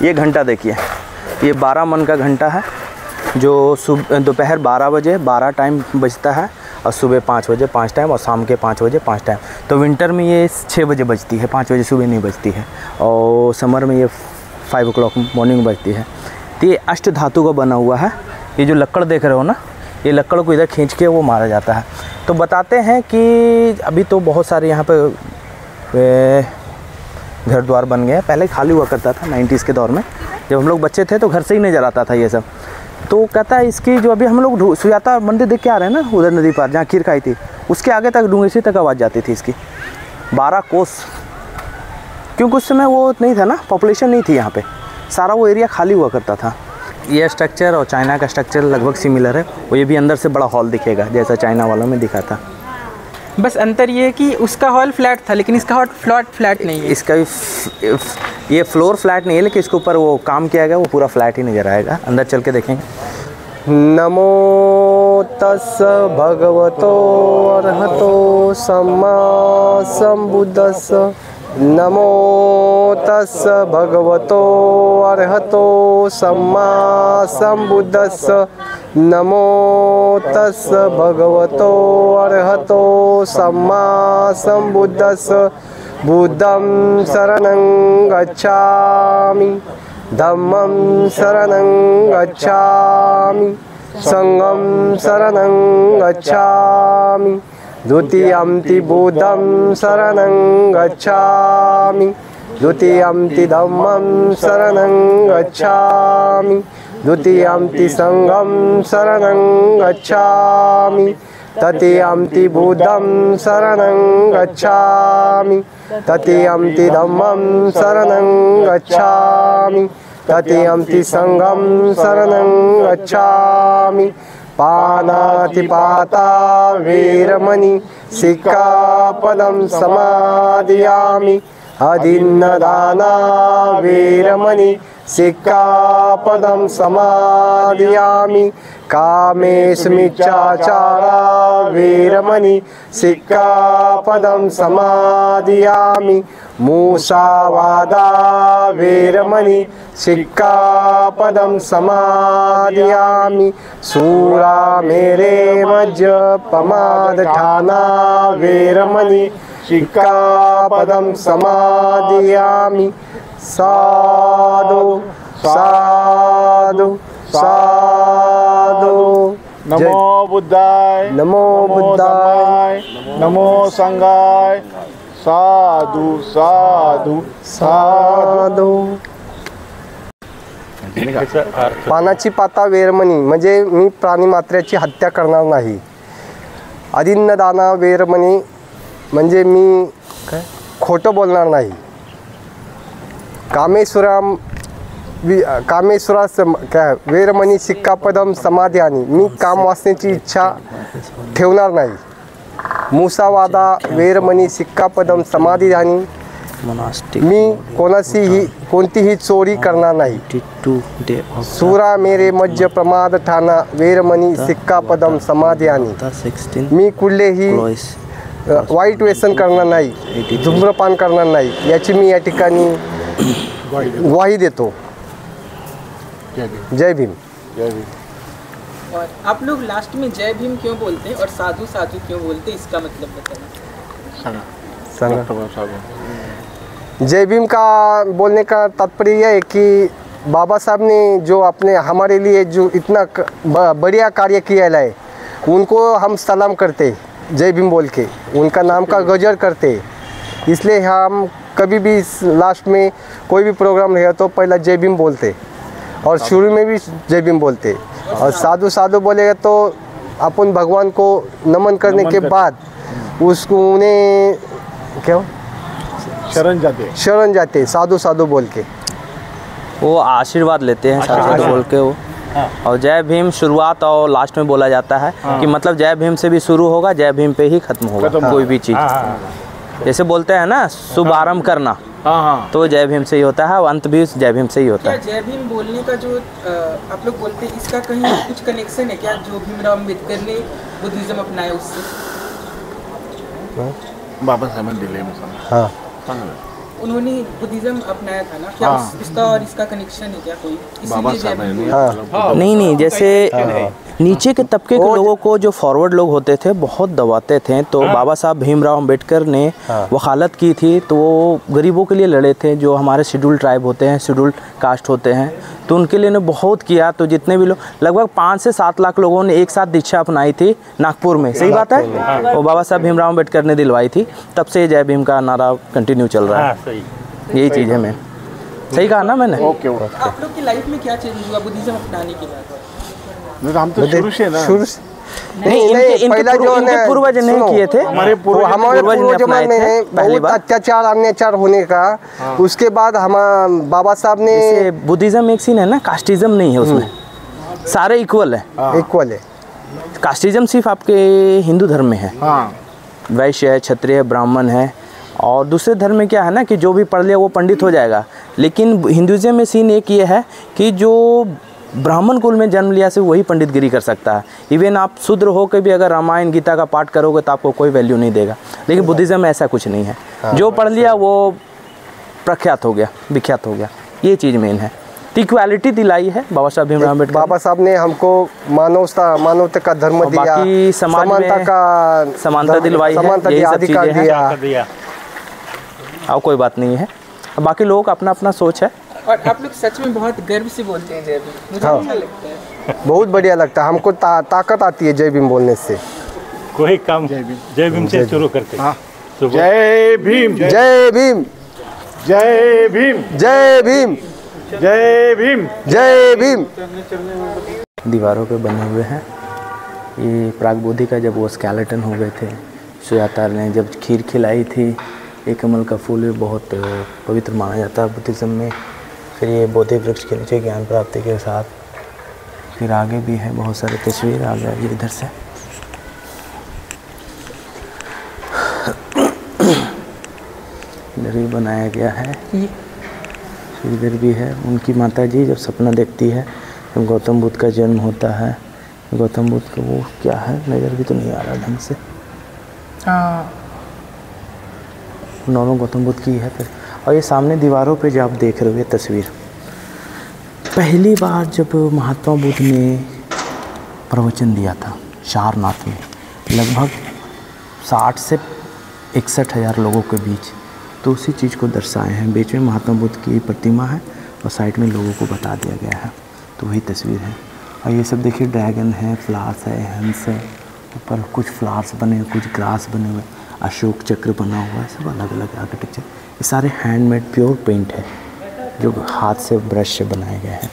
ये घंटा देखिए, ये 12 मन का घंटा है, जो दोपहर 12 बजे 12 टाइम बजता है, और सुबह 5 बजे 5 टाइम, और शाम के 5 बजे 5 टाइम। तो विंटर में ये 6 बजे बजती है, 5 बजे सुबह नहीं बजती है, और समर में ये 5 o'clock मॉर्निंग बजती है। तो ये अष्ट धातु का बना हुआ है। ये जो लकड़ देख रहे हो ना, ये लकड़ को इधर खींच के वो मारा जाता है। तो बताते हैं कि अभी तो बहुत सारे यहाँ पे घर द्वार बन गए हैं, पहले खाली हुआ करता था 90s के दौर में, जब हम लोग बच्चे थे तो घर से ही नज़र आता था ये सब। तो कहता है इसकी जो अभी हम लोग सुजाता मंदिर देख के आ रहे हैं ना, उधर नदी पर जहाँ खीर खाई थी, उसके आगे तक डूंगरसी तक आवाज़ जाती थी इसकी, 12 कोस, क्योंकि उस समय वो नहीं था ना, पॉपुलेशन नहीं थी यहाँ पे, सारा वो एरिया खाली हुआ करता था। ये स्ट्रक्चर और चाइना का स्ट्रक्चर लगभग सिमिलर है, वो ये भी अंदर से बड़ा हॉल दिखेगा जैसा चाइना वालों में दिखा था। बस अंतर ये है कि उसका हॉल फ्लैट था, लेकिन इसका हॉल फ्लैट नहीं है। इसका ये फ्लोर फ्लैट नहीं है, लेकिन इसके ऊपर वो काम किया गया, वो पूरा फ्लैट ही नज़र आएगा। अंदर चल के देखेंगे। नमो तस् भगवतो अरहतो सम्मा सम्बुद्धस्स। नमो तस् भगवतो अरहतो सम्मा सम्बुद्धस्स। नमो तस् भगवतो अरहतो सम्मा सम्बुद्धस्स। बुद्धं शरणं गच्छामि, धम्मं शरणं गच्छामि, संघं शरणं गच्छामि, द्वितीयंति बुद्धं शरणं गच्छामि, द्वितीयंति धम्मं शरणं गच्छामि, द्वितीयंति संघं शरणं गच्छामि, तृतीयंति बुद्धं शरणं गच्छामि, तृतीयंति धम्मं शरणं गच्छामि, तृतीयंति संघं शरणं गच्छामि। पानातिपाता वेरमणि सिक्खापदं समादयामि। अदिन्नदाना वेरमणि सिक्खापदं समादयामि। कामेष्मिच्छाचारा वेरमणि सिक्खापदं समादयामि। मूसावादा वेरमणि सिक्खापदं समादयामि। सूरा मेरे मज्जपमादठाना वेरमणि सिक्खापदं समादयामि। साधु साधु साधु। नमो बुद्धाय, नमो बुद्धाय, नमो संघाय। साधु साधु साधु। पानाची पाता वेरमणी म्हणजे मी प्राणीमात्राची हत्या करणार नाही। अदिन्नदाना वेरमणी म्हणजे मी खोटं बोलणार नाही। कामेश्वरास काय वेरमणी सिक्खापदम समाध्यानी मी काम वाचण्याची इच्छा ठेवणार नाही। मुसावादा वेरमणी सिक्खापदम समाधिदानी मी कोणतीही चोरी करणार नाही। सूरा मेरे मज्ज प्रमाद ठाणा वेरमणी सिक्खापदम समाधियानी मी कुठलेही वाईट व्यसन करणार नाही, धूम्रपान करणार नाही, याची मी या ठिकाणी ग्वाही देतो। जय भीम। जय भीम। और आप लोग लास्ट में जय भीम क्यों बोलते हैं और साधु साधु क्यों बोलते हैं, इसका मतलब बताना। जय भीम का बोलने का तात्पर्य यह है कि बाबा साहब ने जो अपने हमारे लिए जो इतना बढ़िया कार्य किया है, उनको हम सलाम करते जय भीम बोल के, उनका नाम का गजर करते। इसलिए हम कभी भी लास्ट में कोई भी प्रोग्राम रहेगा तो पहला जय भीम बोलते और शुरू में भी जय भीम बोलते और साधु साधु बोलेगा तो अपन भगवान को नमन करने के बाद उसको उन्हें क्या शरण जाते साधु साधु बोल के वो आशीर्वाद लेते हैं साधु साधु बोल के वो। और जय भीम शुरुआत और लास्ट में बोला जाता है कि मतलब जय भीम से भी शुरू होगा, जय भीम पे ही खत्म होगा कोई भी चीज़। जैसे बोलते हैं ना शुभ आरंभ करना, तो जय भीम से ही होता है और अंत भी जय भीम से ही होता है। जय भीम बोलने का जो आप लोग बोलते हैं इसका कहीं कुछ कनेक्शन है क्या, जो भीमराव अम्बेडकर ने बुद्धिज्म अपनाया उससे? बाबा साहब दिल्ली में हाँ उन्होंने बुद्धिज्म अपनाया था ना, क्या उसका और इसका कनेक्शन है क्या कोई? बाबा साहब ने नहीं जैसे नीचे के तबके के लोगों को जो फॉरवर्ड लोग होते थे बहुत दबाते थे, तो बाबा साहब भीमराव अंबेडकर ने वकालत की थी, तो वो गरीबों के लिए लड़े थे जो हमारे शेड्यूल ट्राइब होते हैं, शेड्यूल कास्ट होते हैं, तो उनके लिए ने बहुत किया। तो जितने भी लोग लगभग 5 से 7 लाख लोगों ने एक साथ दीक्षा अपनाई थी नागपुर में, सही बात है, वो बाबा साहब भीमराव अम्बेडकर ने दिलवाई थी, तब से जय भीम का नारा कंटिन्यू चल रहा है। यही चीज़ है, मैं सही कहा ना मैंने? ओके। आप लोग की लाइफ में क्या चेंज हुआ बुद्धिज्म अपनाने के बाद? हम तो शुरू से ना नहीं, इनके पूर्वज नहीं किए थे, हमारे पूर्वज में बहुत अत्याचार अत्याचार होने का, उसके बाद हम बाबा साहब ने बुद्धिज्म एक सीन है ना, कास्टिज्म नहीं है उसमें, सारे इक्वल है। इक्वल है, कास्टिज्म सिर्फ आपके हिंदू धर्म में है, वैश्य है, क्षत्रिय है, ब्राह्मण है, और दूसरे धर्म में क्या है ना कि जो भी पढ़ लिया वो पंडित हो जाएगा। लेकिन हिंदुइज्म में सीन एक ये है कि जो ब्राह्मण कुल में जन्म लिया से वही पंडितगिरी कर सकता है। इवन आप शूद्र हो के भी अगर रामायण गीता का पाठ करोगे तो आपको कोई वैल्यू नहीं देगा। लेकिन बुद्धिज्म में ऐसा कुछ नहीं है, जो पढ़ लिया वो प्रख्यात हो गया, विख्यात हो गया, ये चीज़ मेन है। इक्वालिटी दिलाई है बाबा साहब भीमराव अम्बेडकर। बाबा साहब ने हमको मानवता का धर्म दिया, बाकी समानता का समानता दिलवाई है, यही सब चीज़ें दिया। और कोई बात नहीं है, बाकी लोगों का अपना अपना सोच है। और आप लोग सच में बहुत गर्व से बोलते हैं जय भीम, मुझे अच्छा लगता है, बहुत बढ़िया लगता है हमको, ताकत आती है जय भीम बोलने से। कोई काम जय भीम से शुरू करते हैं। जय भीम, जय भीम, जय भीम, जय भीम, जय भीम, जय भीम। दीवारों पे बने हुए हैं ये प्राग बोधि का, जब वो स्केलेटन हो गए थे, सुजाता ने जब खीर खिलाई थी, एक कमल का फूल भी बहुत पवित्र माना जाता है बुद्धिज्म में। फिर ये बोधि वृक्ष के नीचे ज्ञान प्राप्ति के साथ, फिर आगे भी है बहुत सारे तस्वीर आ गया ये इधर से। इधर भी बनाया गया है, फिर इधर भी है उनकी माता जी जब सपना देखती है जब गौतम बुद्ध का जन्म होता है। गौतम बुद्ध का वो क्या है, नज़र भी तो नहीं आ रहा ढंग से, नॉर्मल गौतम बुद्ध की है। फिर और ये सामने दीवारों पे जो आप देख रहे हो ये तस्वीर, पहली बार जब महात्मा बुद्ध ने प्रवचन दिया था सारनाथ में, लगभग 60 से 61 हज़ार लोगों के बीच, तो उसी चीज़ को दर्शाए हैं। बीच में महात्मा बुद्ध की प्रतिमा है और साइड में लोगों को बता दिया गया है, तो वही तस्वीर है। और ये सब देखिए ड्रैगन है, फ्लावर्स है, हंस है, ऊपर कुछ फ्लावर्स बने, कुछ ग्रास बने हुए, अशोक चक्र बना हुआ है, सब अलग अलग आर्किटेक्चर। ये सारे हैंडमेड प्योर पेंट है जो हाथ से ब्रश से बनाए गए हैं।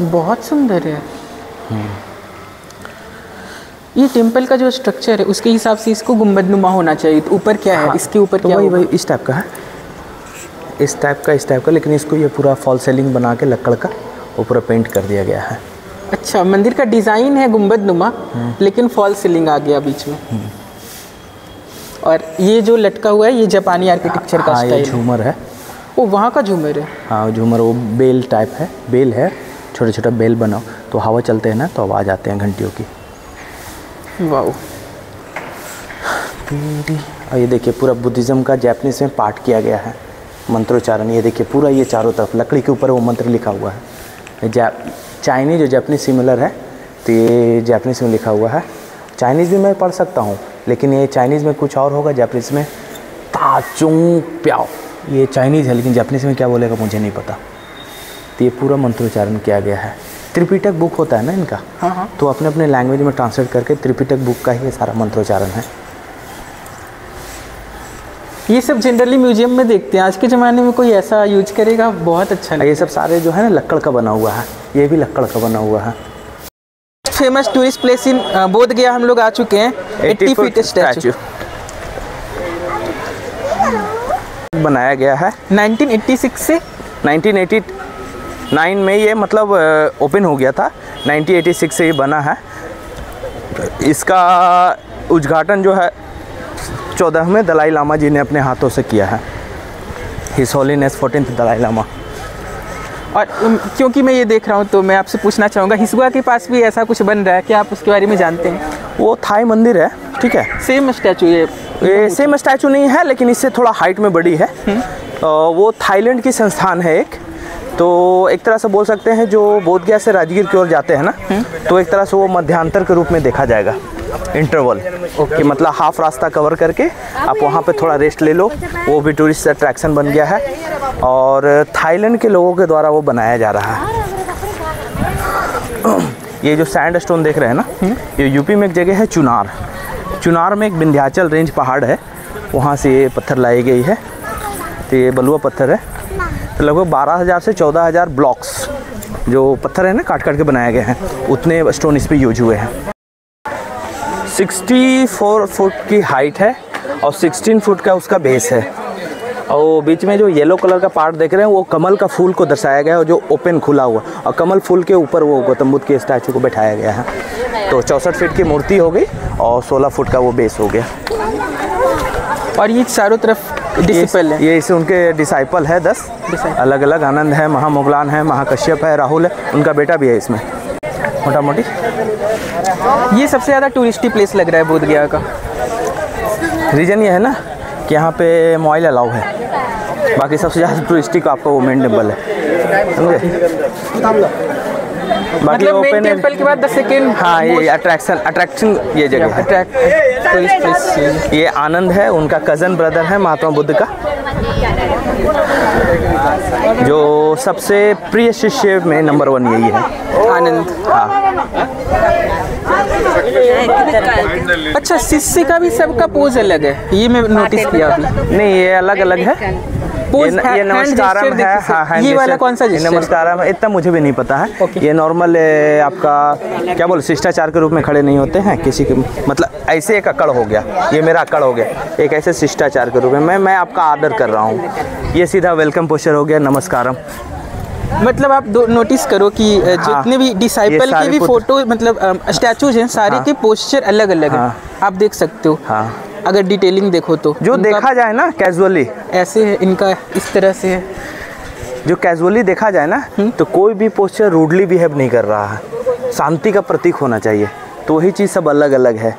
बहुत सुंदर है। ये टेम्पल का जो स्ट्रक्चर है उसके हिसाब से इसको गुंबदनुमा होना चाहिए, तो ऊपर क्या है, इसके ऊपर तो क्या वही इस टाइप का है, इस टाइप का, लेकिन इसको ये पूरा फॉल सीलिंग बना के लकड़ का ऊपर पेंट कर दिया गया है। अच्छा, मंदिर का डिज़ाइन है गुंबदनुमा, लेकिन फॉल सीलिंग आ गया बीच में। और ये जो लटका हुआ है ये जापानी आर्किटेक्चर का स्टाइल है। झूमर है, वो वहाँ का झूमर है। हाँ झूमर, वो बेल टाइप है, बेल है, छोटा छोटा बेल बनाओ तो हवा चलते हैं ना तो आवाज़ आते हैं घंटियों की। वाह। और ये देखिए पूरा बुद्धिज़्म का जैपनीज़ में पाठ किया गया है, मंत्रोच्चारण। ये देखिए पूरा ये चारों तरफ लकड़ी के ऊपर वो मंत्र लिखा हुआ है। चाइनीज़ और जापानीज़ सिमिलर है, तो ये जापानीज़ में लिखा हुआ है। चाइनीज़ भी मैं पढ़ सकता हूँ, लेकिन ये चाइनीज़ में कुछ और होगा, जापानीज़ में ताचुंग प्याओ, ये चाइनीज़ है, लेकिन जापानीज़ में क्या बोलेगा मुझे नहीं पता। तो ये पूरा मंत्रोच्चारण किया गया है। त्रिपिटक बुक होता है ना इनका, तो अपने अपने लैंग्वेज में ट्रांसलेट करके त्रिपिटक बुक का ही सारा मंत्रोच्चारण है। ये सब जनरली म्यूजियम में देखते हैं, आज के ज़माने में कोई ऐसा यूज करेगा, बहुत अच्छा। ये सब सारे जो है ना लक्कड़ का बना हुआ है, ये भी लक्कड़ का बना हुआ है। फेमस टूरिस्ट प्लेस इन बोध गया हम लोग आ चुके हैं। 80 फीट स्टैचू बनाया गया है 1986 से 1989 में ये मतलब ओपन हो गया था। 1986 से ये बना है। इसका उद्घाटन जो है 14वें दलाई लामा जी ने अपने हाथों से किया है। His holiness 14th Dalai Lama. और क्योंकि मैं ये देख रहा हूँ तो मैं आपसे पूछना चाहूँगा, हिसुआ के पास भी ऐसा कुछ बन रहा है, क्या आप उसके बारे में जानते हैं? वो थाई मंदिर है, ठीक है। सेम स्टैचू ये सेम स्टैचू नहीं है, लेकिन इससे थोड़ा हाइट में बड़ी है। वो थाईलैंड की संस्थान है एक, तो एक तरह से बोल सकते हैं जो बोध गया से राजगीर की ओर जाते हैं ना, तो एक तरह से वो मध्यांतर के रूप में देखा जाएगा, इंटरवल कि मतलब हाफ रास्ता कवर करके आप वहाँ पे थोड़ा रेस्ट ले लो। वो भी टूरिस्ट अट्रैक्शन बन गया है और थाईलैंड के लोगों के द्वारा वो बनाया जा रहा है। ये जो सैंड स्टोन देख रहे हैं ना, ये यूपी में एक जगह है चुनार। चुनार में एक विंध्याचल रेंज पहाड़ है, वहाँ से ये पत्थर लाई गई है। तो ये बलुआ पत्थर है, तो लगभग 12,000 से 14,000 ब्लॉक्स जो पत्थर है ना काट काट के बनाए गए हैं, उतने स्टोन इस पर यूज हुए हैं। 64 फुट की हाइट है और 16 फुट का उसका बेस है। और बीच में जो येलो कलर का पार्ट देख रहे हैं वो कमल का फूल को दर्शाया गया है, जो ओपन खुला हुआ, और कमल फूल के ऊपर वो गौतम बुद्ध के स्टैचू को बैठाया गया है। तो 64 फीट की मूर्ति हो गई और 16 फुट का वो बेस हो गया। और ये चारों तरफ डिसाइपल है, ये इसे उनके डिसाइपल है 10 अलग अलग। आनंद है, महामोगलान है, महाकश्यप है, राहुल है, उनका बेटा भी है इसमें मोटा मोटी। ये सबसे ज़्यादा टूरिस्टी प्लेस लग रहा है बोध गया का। रीज़न ये है ना कि यहाँ पे मोबाइल अलाउ है, बाकी सबसे ज़्यादा टूरिस्टिक आपका वो मेन टेम्पल है, समझे। बाकी मतलब मेन टेम्पल के बाद 10 सेकेंड। हाँ, ये अट्रैक्शन ये जगह है, टूरिस्ट प्लेस। ये आनंद है, उनका कज़न ब्रदर है महात्मा बुद्ध का, जो सबसे प्रिय शिष्य में नंबर 1 यही है, आनंद। हाँ। अच्छा, शिष्य का भी सबका पोज अलग है, ये मैं नोटिस किया अभी। नहीं, ये अलग अलग है। ये नमस्कारम है। हाँ, ये वाला कौन सा जेस्चर? नमस्कारम है, इतना मुझे भी नहीं पता है। ये नॉर्मल आपका क्या बोल शिष्टाचार के रूप में खड़े नहीं होते हैं किसी के, मतलब ऐसे एक अकड़ हो गया, ये मेरा अकड़ हो गया, एक ऐसे शिष्टाचार के रूप में मैं आपका आदर कर रहा हूँ। ये सीधा वेलकम पोस्चर हो गया, नमस्कारम। मतलब आप नोटिस करो कि जितने भी डिसाइपल के भी फोटो मतलब स्टैचूज हैं, सारे के पोस्चर अलग अलग हैं, आप देख सकते हो। अगर डिटेलिंग देखो तो जो देखा जाए ना कैजुअली ऐसे है, इनका इस तरह से है। जो कैजुअली देखा जाए ना तो कोई भी पोस्चर रूडली बिहेव नहीं कर रहा है, शांति का प्रतीक होना चाहिए, तो वही चीज़ सब अलग अलग है।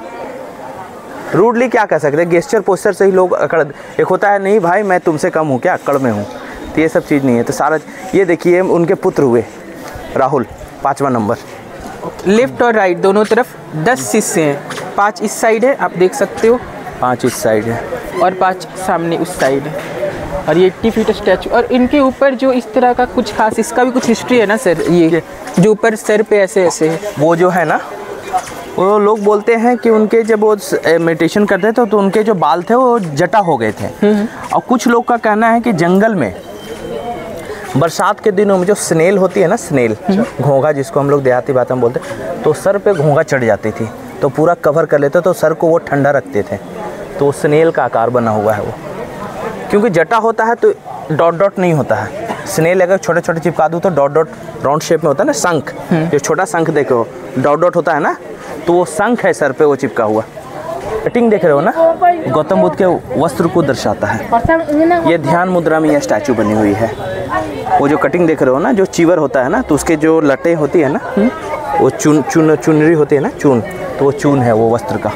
रूडली क्या कह सकते हैं, गेस्चर पोस्चर से ही लोग अकड़, एक होता है नहीं भाई मैं तुमसे कम हूँ क्या, अकड़ में हूँ, तो ये सब चीज़ नहीं है। तो सारा ये देखिए उनके पुत्र हुए राहुल 5वां नंबर। लेफ्ट और राइट दोनों तरफ 10 शिष्य हैं, 5 इस साइड है, आप देख सकते हो, 5 इस साइड है और 5 सामने उस साइड है। और ये 80 फीट स्टैचू, और इनके ऊपर जो इस तरह का कुछ खास, इसका भी कुछ हिस्ट्री है ना सर? ये जो ऊपर सर पे ऐसे ऐसे है, वो जो है ना, वो लोग बोलते हैं कि उनके जब वो मेडिटेशन करते थे तो उनके जो बाल थे वो जटा हो गए थे। और कुछ लोग का कहना है कि जंगल में बरसात के दिनों में जो स्नेल होती है ना, स्नेल घोंघा जिसको हम लोग देहाती भाषा में बोलते हैं, तो सर पे घोंघा चढ़ जाती थी तो पूरा कवर कर लेते, तो सर को वो ठंडा रखते थे, तो स्नेल का आकार बना हुआ है वो। क्योंकि जटा होता है तो डॉट डॉट नहीं होता है, स्नेल अगर छोटे छोटे चिपका दूँ तो डॉट डॉट राउंड शेप में होता है ना, शंख, जो छोटा शंख देखो डॉट डॉट होता है ना, तो वो शंख है सर पे वो चिपका हुआ। कटिंग देख रहे हो ना, गौतम बुद्ध के वस्त्र को दर्शाता है। ये ध्यान मुद्रा में यह स्टैचू बनी हुई है। वो जो कटिंग देख रहे हो ना, जो चीवर होता है ना, तो उसके जो लटें होती है ना, वो चुनरी होती है ना, चून, तो वो चून है वो वस्त्र का,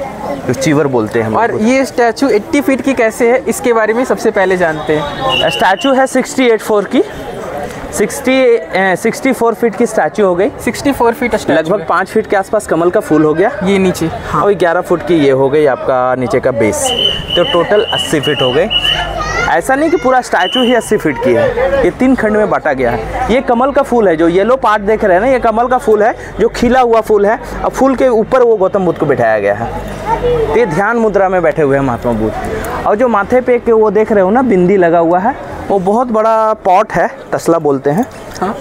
जो चीवर बोलते हैं। और ये स्टैचू 80 फीट की कैसे है, इसके बारे में सबसे पहले जानते हैं। स्टैचू है 68 की 64 फीट की स्टैचू हो गई। 64 फीट लगभग 5 फीट के आसपास कमल का फूल हो गया, ये नीचे। हाँ। और 11 फुट की ये हो गई आपका नीचे का बेस, तो टोटल 80 फीट हो गए। ऐसा नहीं कि पूरा स्टैचू ही 80 फीट की है, ये 3 खंड में बांटा गया है। ये कमल का फूल है, जो येलो पार्ट देख रहे हैं ना, ये कमल का फूल है जो खिला हुआ फूल है, और फूल के ऊपर वो गौतम बुद्ध को बिठाया गया है। तो ये ध्यान मुद्रा में बैठे हुए हैं महात्मा बुद्ध। और जो माथे पे के वो देख रहे हो ना बिंदी लगा हुआ है, वो बहुत बड़ा पॉट है, तसला बोलते हैं।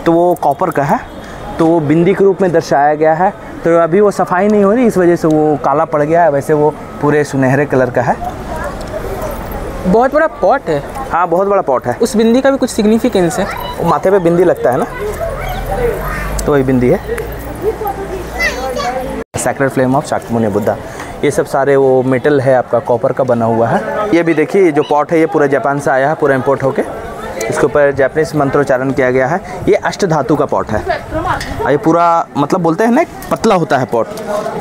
तो वो कॉपर का है, तो वो बिंदी के रूप में दर्शाया गया है। तो अभी वो सफाई नहीं हो रही, इस वजह से वो काला पड़ गया है, वैसे वो पूरे सुनहरे कलर का है। बहुत बड़ा पॉट है। हाँ, बहुत बड़ा पॉट है। उस बिंदी का भी कुछ सिग्निफिकेंस है? वो माथे पे बिंदी लगता है ना, तो वही बिंदी है। Sacred flame of Shakyamuni Buddha, ये सब सारे वो मेटल है आपका, कॉपर का बना हुआ है। ये भी देखिए जो पॉट है ये पूरा जापान से आया है, पूरा इंपोर्ट होके इसके ऊपर जापानीज मंत्रोच्चारण किया गया है। ये अष्ट धातु का पॉट है, और ये पूरा मतलब बोलते हैं ना पतला होता है पॉट,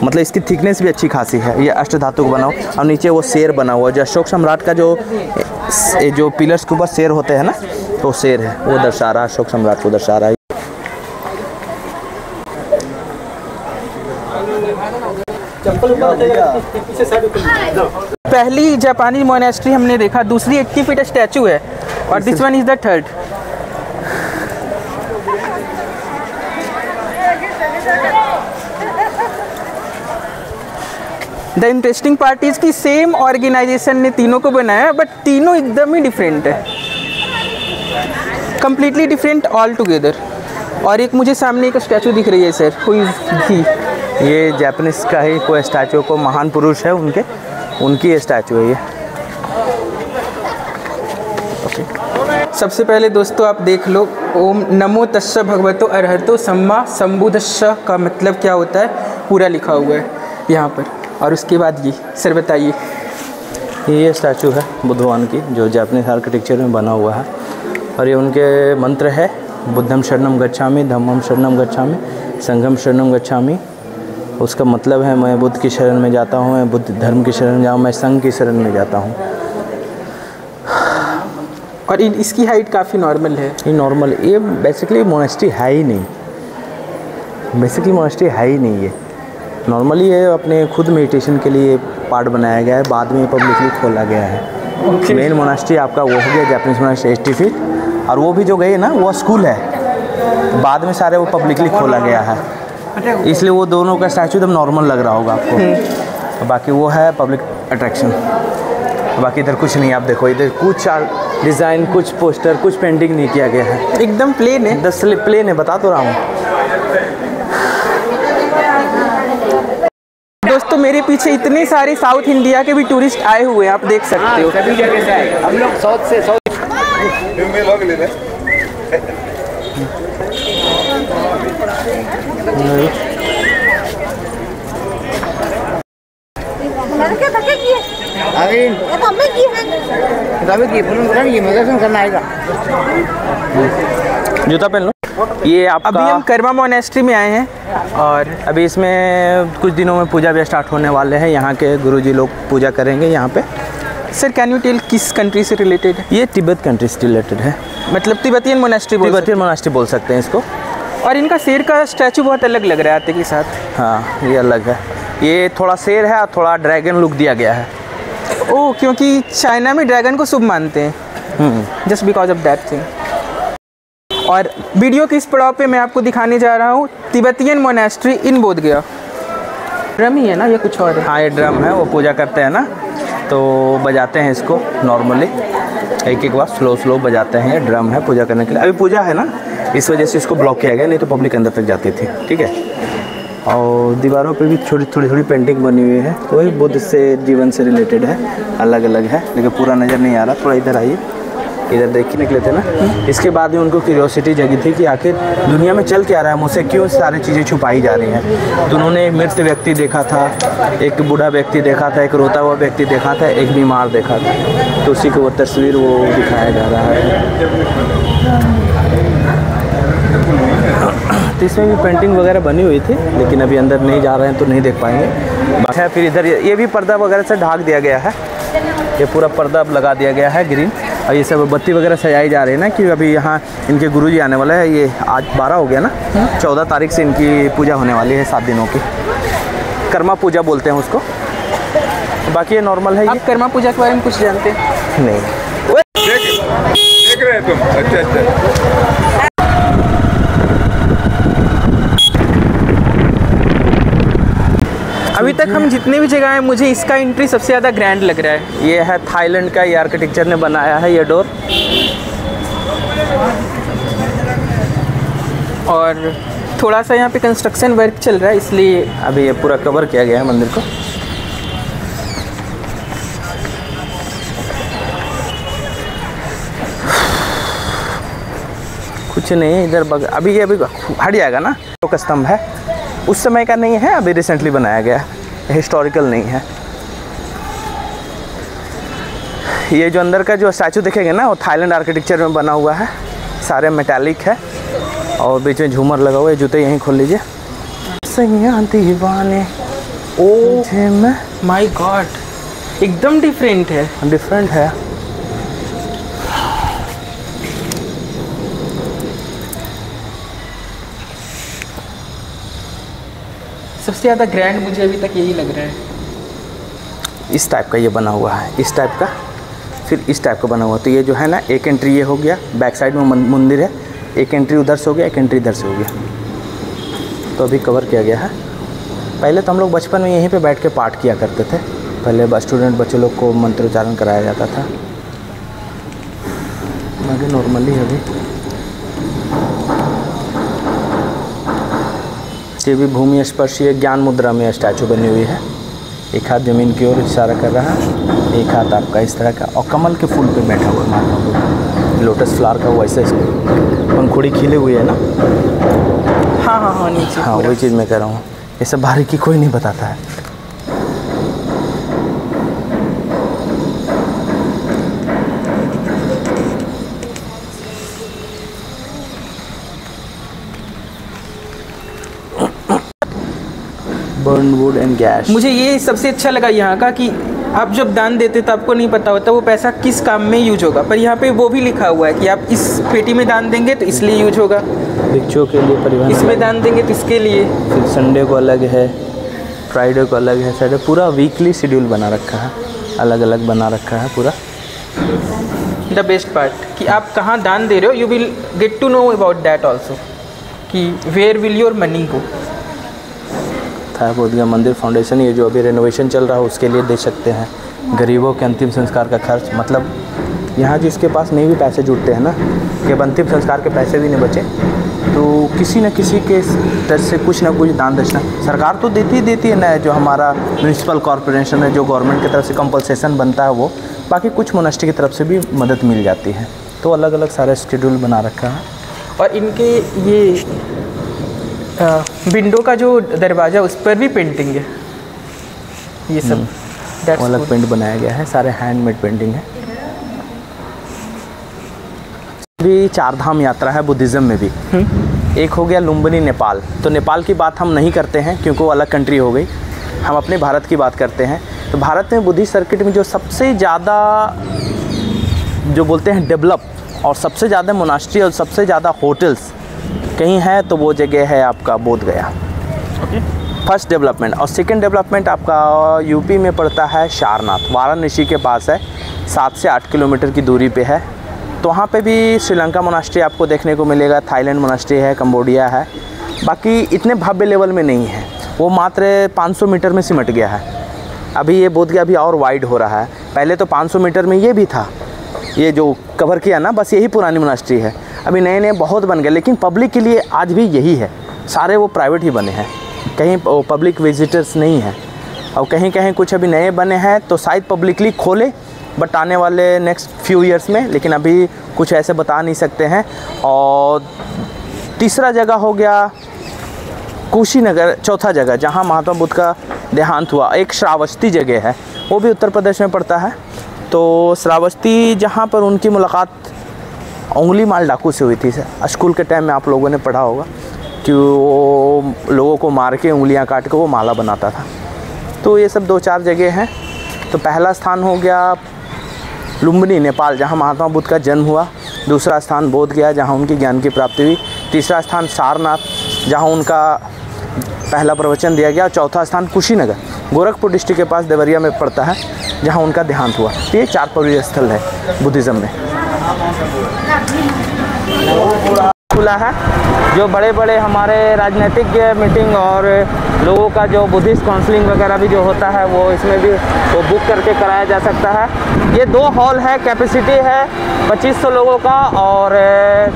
मतलब इसकी थिकनेस भी अच्छी खासी है। ये अष्ट धातु का बना हुआ, और नीचे वो शेर बना हुआ, जो अशोक सम्राट का जो पिलर्स के ऊपर शेर होते हैं ना, तो शेर है, वो दर्शा रहा है, अशोक सम्राट को दर्शा रहा है। पहली जापानी मोनेस्ट्री हमने देखा, दूसरी 80 फीट स्टैचू है, और this one is the third. The interesting part is कि सेम ऑर्गेनाइजेशन ने तीनों को बनाया, बट तीनों एकदम ही डिफरेंट है, कंप्लीटली डिफरेंट ऑल टुगेदर। और एक मुझे सामने एक स्टैचू दिख रही है सर, कोई ही ये जापानीज का ही कोई स्टैचू, को महान पुरुष है उनकी स्टैचू है ये। सबसे पहले दोस्तों आप देख लो, ओम नमो तस्स भगवतो अरहतो सम्मा संबुद्धस्स का मतलब क्या होता है पूरा लिखा हुआ है यहाँ पर। और उसके बाद ये सर बताइए। ये स्टैचू है बुद्ध भगवान की, जो जापानीज आर्किटेक्चर में बना हुआ है, और ये उनके मंत्र है, बुद्धम शरणम गच्छामि, धम्मम शरणम गच्छामि, संघम शरणम गच्छामि। उसका मतलब है मैं बुद्ध की शरण में जाता हूँ, मैं बुद्ध धर्म की शरण में जाऊँ, मैं संघ की शरण में जाता हूँ। और इसकी हाइट काफ़ी नॉर्मल है। ये नॉर्मल, ये बेसिकली मोनेस्ट्री है ही नहीं, बेसिकली मोनेस्ट्री है ही नहीं। ये नॉर्मली ये अपने खुद मेडिटेशन के लिए पार्ट बनाया गया है, बाद में पब्लिकली खोला गया है। मेन मोनेस्ट्री आपका वो हो गया जापानीज मोनेस्ट्री 80 फीट, और वो भी जो गई ना वो स्कूल है, बाद में सारे वो पब्लिकली खोला गया है, इसलिए वो दोनों का स्टैचू एकदम नॉर्मल लग रहा होगा आपको। बाकी वो है पब्लिक अट्रैक्शन, बाकी इधर कुछ नहीं। आप देखो इधर कुछ डिज़ाइन, कुछ पोस्टर, कुछ पेंटिंग नहीं किया गया है, एकदम प्लेन है। दस प्लेन है, बता तो रहा हूँ। दोस्तों मेरे पीछे इतने सारे साउथ इंडिया के भी टूरिस्ट आए हुए हैं, आप देख सकते हो। सभी जगह से आए हम लोग, साउथ से। जूता पहन लो। ये आपका अभी हम कर्मा मोनेस्ट्री में आए हैं, और अभी इसमें कुछ दिनों में पूजा भी स्टार्ट होने वाले हैं। यहाँ के गुरुजी लोग पूजा करेंगे यहाँ पे। सर कैन यू टेल किस कंट्री से रिलेटेड है? ये तिब्बत कंट्री से रिलेटेड है, मतलब तिब्बतियन मोनेस्ट्री बोल सकते हैं इसको। और इनका शेर का स्टैचू बहुत अलग लग रहा है आते के साथ। हाँ, ये अलग है, ये थोड़ा शेर है और थोड़ा ड्रैगन लुक दिया गया है। ओह, क्योंकि चाइना में ड्रैगन को शुभ मानते हैं, just because of that thing. और वीडियो के इस पड़ाव पे मैं आपको दिखाने जा रहा हूँ Tibetan monastery in Bodhgaya. Drum ही है ना, ये कुछ और है? हाँ, ये ड्रम है, वो पूजा करते हैं ना, तो बजाते हैं इसको नॉर्मली, एक बार स्लो बजाते हैं। ये ड्रम है पूजा करने के लिए, अभी पूजा है ना, इस वजह से इसको ब्लॉक किया गया, नहीं तो पब्लिक अंदर तक जाती थी। ठीक है, और दीवारों पे भी थोड़ी पेंटिंग बनी हुई है, तो वही बुद्ध से जीवन से रिलेटेड है, अलग अलग है, लेकिन पूरा नज़र नहीं आ रहा। थोड़ा इधर आइए, इधर देख के निकले थे ना। इसके बाद में उनको क्यूरियोसिटी जगी थी कि आखिर दुनिया में चल क्या रहा है, मुझसे क्यों सारी चीज़ें छुपाई जा रही हैं। तो उन्होंने एक मृत व्यक्ति देखा था, एक बूढ़ा व्यक्ति देखा था, एक रोता हुआ व्यक्ति देखा था, एक बीमार देखा था, तो उसी को वो तस्वीर वो दिखाया जा रहा है। तो इसमें भी पेंटिंग वगैरह बनी हुई थी, लेकिन अभी अंदर नहीं जा रहे हैं तो नहीं देख पाएंगे। फिर इधर ये भी पर्दा वगैरह से ढक दिया गया है, ये पूरा पर्दा अब लगा दिया गया है ग्रीन, और ये सब बत्ती वगैरह सजाई जा रही है ना, कि अभी यहाँ इनके गुरुजी आने वाले हैं। ये आज 12 हो गया ना, 14 तारीख से इनकी पूजा होने वाली है, 7 दिनों की। कर्मा पूजा बोलते हैं उसको। बाकी ये नॉर्मल है। आप कर्मा पूजा के बारे में कुछ जानते हैं? नहीं। देख रहे तुम? अच्छा। अभी तक हम जितने भी जगह हैं, मुझे इसका एंट्री सबसे ज़्यादा ग्रैंड लग रहा है। ये है थाईलैंड का, ये आर्किटेक्चर ने बनाया है ये डोर। और थोड़ा सा यहाँ पे कंस्ट्रक्शन वर्क चल रहा है, इसलिए अभी ये पूरा कवर किया गया है मंदिर को। कुछ नहीं इधर अभी ये हट जाएगा ना। तो स्तंभ है, उस समय का नहीं है, अभी रिसेंटली बनाया गया, हिस्टोरिकल नहीं है। ये जो अंदर का जो स्टैचू देखेंगे ना, वो थाईलैंड आर्किटेक्चर में बना हुआ है, सारे मेटालिक है और बीच में झूमर लगा हुआ है। जूते यहीं खोल लीजिए। दीवाने ओ माय गॉड, एकदम डिफरेंट है। डिफरेंट है। सबसे ज़्यादा ग्रैंड मुझे अभी तक यही लग रहा है। इस टाइप का ये बना हुआ है, इस टाइप का, फिर इस टाइप का बना हुआ। तो ये जो है ना, एक एंट्री ये हो गया, बैक साइड में मंदिर है, एक एंट्री उधर से हो गया, एक एंट्री इधर से हो गया। तो अभी कवर किया गया है। पहले तो हम लोग बचपन में यहीं पे बैठ के पाठ किया करते थे। पहले स्टूडेंट बच्चे लोग को मंत्रोच्चारण कराया जाता था। आगे नॉर्मली अभी ये भी भूमि स्पर्शीय ज्ञान मुद्रा में स्टैचू बनी हुई है। एक हाथ ज़मीन की ओर इशारा कर रहा है, एक हाथ आपका इस तरह का, और कमल के फूल पे बैठा हुआ है महात्मा बुद्ध। लोटस फ्लावर का वैसे पंखुड़ी खिले हुई है ना। हाँ नीचे। हाँ वही चीज़ मैं कह रहा हूँ। ये सब बारीकी कोई नहीं बताता है। Burn would and gas. मुझे ये सबसे अच्छा लगा यहाँ का कि आप जब दान देते तो आपको नहीं पता होता वो पैसा किस काम में यूज होगा, पर यहाँ पे वो भी लिखा हुआ है कि आप इस पेटी में दान देंगे तो इसलिए यूज होगा, भिक्षुओं के लिए परिवहन, इसमें दान देंगे तो इसके लिए। फिर संडे को अलग है, फ्राइडे को अलग है, सैटरडे, पूरा वीकली शेड्यूल बना रखा है, अलग अलग बना रखा है पूरा। द बेस्ट पार्ट कि आप कहाँ दान दे रहे हो, you will get to know about that also कि where will your money go. था बोध गया मंदिर फाउंडेशन, ये जो अभी रेनोवेशन चल रहा है उसके लिए दे सकते हैं। गरीबों के अंतिम संस्कार का खर्च, मतलब यहाँ जिसके पास नहीं भी पैसे जुटते हैं ना, कि अब अंतिम संस्कार के पैसे भी नहीं बचे, तो किसी न किसी के तरफ से कुछ ना कुछ दान दक्षिणा सरकार तो देती है ना। जो हमारा म्यूनसिपल कॉरपोरेशन है, जो गवर्नमेंट की तरफ से कंपलसेशन बनता है वो, बाकी कुछ मोनास्ट्री की तरफ से भी मदद मिल जाती है। तो अलग अलग सारा शेड्यूल बना रखा है। और इनके ये विंडो का जो दरवाज़ा उस पर भी पेंटिंग है, ये सब अलग पेंट बनाया गया है, सारे हैंडमेड पेंटिंग है। भी 4 धाम यात्रा है बुद्धिज़्म में भी। एक हो गया लुम्बिनी नेपाल। तो नेपाल की बात हम नहीं करते हैं क्योंकि वो अलग कंट्री हो गई, हम अपने भारत की बात करते हैं। तो भारत में बुद्धिस्ट सर्किट में जो सबसे ज़्यादा जो बोलते हैं डेवलप, और सबसे ज़्यादा मोनास्ट्री और सबसे ज़्यादा होटल्स कहीं है तो वो जगह है आपका बोध गया। First development. और सेकंड डेवलपमेंट आपका यूपी में पड़ता है सारनाथ, वाराणसी के पास है, 7 से 8 किलोमीटर की दूरी पे है। तो वहाँ पे भी श्रीलंका मोनास्ट्री आपको देखने को मिलेगा, थाईलैंड मोनास्ट्री है, कंबोडिया है। बाकी इतने भव्य लेवल में नहीं है, वो मात्र 500 मीटर में सिमट गया है। अभी ये बोध गया अभी और वाइड हो रहा है। पहले तो 500 मीटर में ये भी था, ये जो कवर किया ना, बस यही पुरानी मोनास्ट्री है। अभी नए नए बहुत बन गए, लेकिन पब्लिक के लिए आज भी यही है, सारे वो प्राइवेट ही बने हैं, कहीं पब्लिक विजिटर्स नहीं है। और कहीं कहीं कुछ अभी नए बने हैं तो शायद पब्लिकली खोले, बट आने वाले नेक्स्ट फ्यू ईयर्स में, लेकिन अभी कुछ ऐसे बता नहीं सकते हैं। और तीसरा जगह हो गया कुशीनगर, चौथा जगह जहाँ महात्मा बुद्ध का देहांत हुआ, एक श्रावस्ती जगह है, वो भी उत्तर प्रदेश में पड़ता है। तो श्रावस्ती जहाँ पर उनकी मुलाकात उंगली माल डाकू से हुई थी। स्कूल के टाइम में आप लोगों ने पढ़ा होगा कि वो लोगों को मार के उंगलियां काट के वो माला बनाता था। तो ये सब 2-4 जगह हैं। तो पहला स्थान हो गया लुम्बिनी नेपाल, जहाँ महात्मा बुद्ध का जन्म हुआ। दूसरा स्थान बोध गया, जहाँ उनकी ज्ञान की प्राप्ति हुई। तीसरा स्थान सारनाथ, जहाँ उनका पहला प्रवचन दिया गया। चौथा स्थान कुशीनगर, गोरखपुर डिस्ट्रिक्ट के पास देवरिया में पड़ता है, जहाँ उनका देहांत हुआ। तो ये 4 पवित्र स्थल है बुद्धिज़्म में। खुला है जो बड़े बड़े हमारे राजनीतिक मीटिंग और लोगों का जो बुद्धिस्ट काउंसलिंग वगैरह भी जो होता है वो इसमें भी वो बुक करके कराया जा सकता है। ये 2 हॉल है, कैपेसिटी है 2500 लोगों का और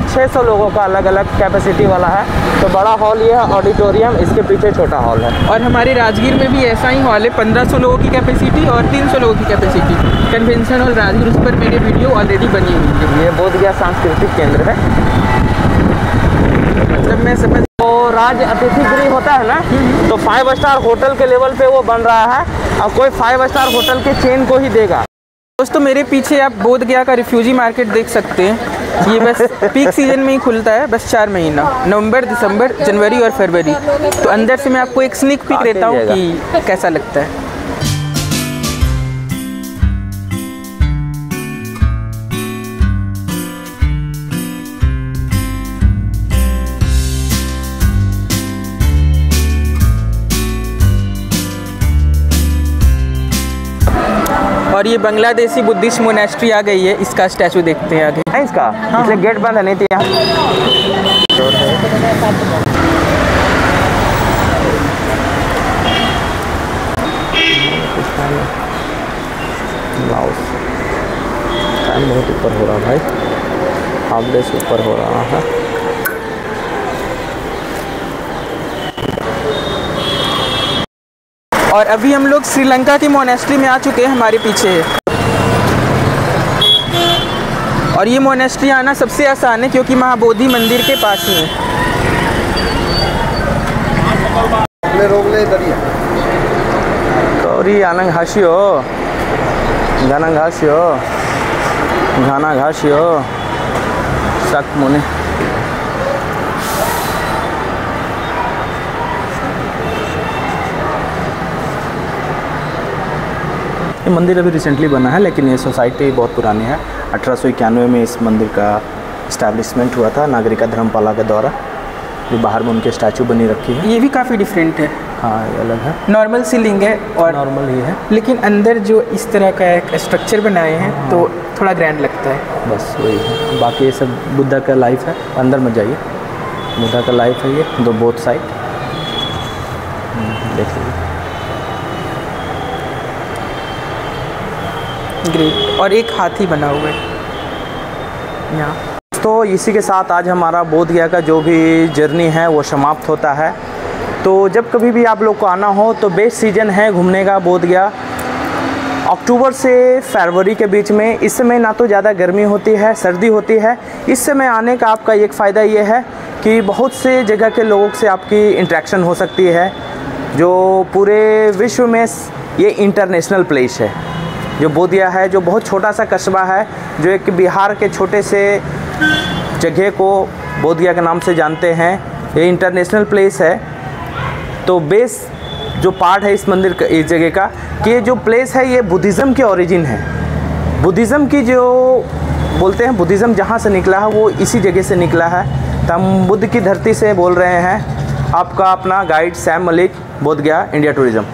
600 लोगों का अलग अलग कैपेसिटी वाला है। तो बड़ा हॉल ये है ऑडिटोरियम, इसके पीछे छोटा हॉल है। और हमारे राजगीर में भी ऐसा ही हॉल है, 1500 लोगों की कैपेसिटी और 300 लोगों की कैपेसिटी, कन्वेंशन हॉल राजगीर। उस पर मेरी वीडियो ऑलरेडी बनी हुई है। ये बोधगया सांस्कृतिक केंद्र है। जब मैं समझ तो राज अतिथि गृह होता है ना, तो 5 स्टार होटल के लेवल पे वो बन रहा है और कोई 5 स्टार होटल के चेन को ही देगा। दोस्तों मेरे पीछे आप बोधगया का रिफ्यूजी मार्केट देख सकते हैं। ये बस पीक सीजन में ही खुलता है, बस 4 महीना, नवंबर, दिसंबर, जनवरी और फरवरी। तो अंदर से मैं आपको एक स्निक पिक देता हूँ कि कैसा लगता है। और ये बांग्लादेशी बुद्धिस्ट मोनेस्ट्री आ गई है, इसका स्टैचू देखते हैं आगे। है इसका इसलिए गेट बंद है, नहीं थी यहाँ। टाइम बहुत ऊपर हो रहा भाई, हाफ डे से ऊपर हो रहा है। और अभी हम लोग श्रीलंका की मोनेस्ट्री में आ चुके हैं, हमारे पीछे है। और ये मोनेस्ट्री आना सबसे आसान है क्योंकि महाबोधि मंदिर के पास ही है। गौरी आनंद घासियो, घना घासियो, घना घासियो, सक मुने। ये मंदिर अभी रिसेंटली बना है, लेकिन ये सोसाइटी बहुत पुरानी है। 1891 में इस मंदिर का इस्टेब्लिशमेंट हुआ था नागरिका धर्मपाला के द्वारा। जो बाहर में उनके स्टैचू बनी रखी है। ये भी काफ़ी डिफरेंट है। हाँ, ये अलग है। नॉर्मल सीलिंग है और नॉर्मल ही है, लेकिन अंदर जो इस तरह का एक स्ट्रक्चर बनाए हैं तो थोड़ा ग्रैंड लगता है। बस वही है। बाकी ये सब बुद्धा का लाइफ है। अंदर मत जाइए, बुद्धा का लाइफ है ये, दो बोथ साइड देख लीजिए। ग्रेट। और एक हाथी बना हुआ है यहाँ। तो इसी के साथ आज हमारा बोधगया का जो भी जर्नी है वो समाप्त होता है। तो जब कभी भी आप लोग को आना हो तो बेस्ट सीज़न है घूमने का बोधगया, अक्टूबर से फरवरी के बीच में। इस समय ना तो ज़्यादा गर्मी होती है, सर्दी होती है। इस समय आने का आपका एक फ़ायदा ये है कि बहुत से जगह के लोगों से आपकी इंटरेक्शन हो सकती है। जो पूरे विश्व में ये इंटरनेशनल प्लेस है जो बोधगया है, जो बहुत छोटा सा कस्बा है, जो एक बिहार के छोटे से जगह को बोधगया के नाम से जानते हैं। ये इंटरनेशनल प्लेस है। तो बेस जो पार्ट है इस मंदिर का, इस जगह का, कि ये जो प्लेस है ये बुद्धिज़्म के ओरिजिन है। बुद्धिज़्म की जो बोलते हैं, बुद्धिज़्म जहाँ से निकला है वो इसी जगह से निकला है। तो हम बुद्ध की धरती से बोल रहे हैं। आपका अपना guide Sam Malik, Bodhgaya, India tourism.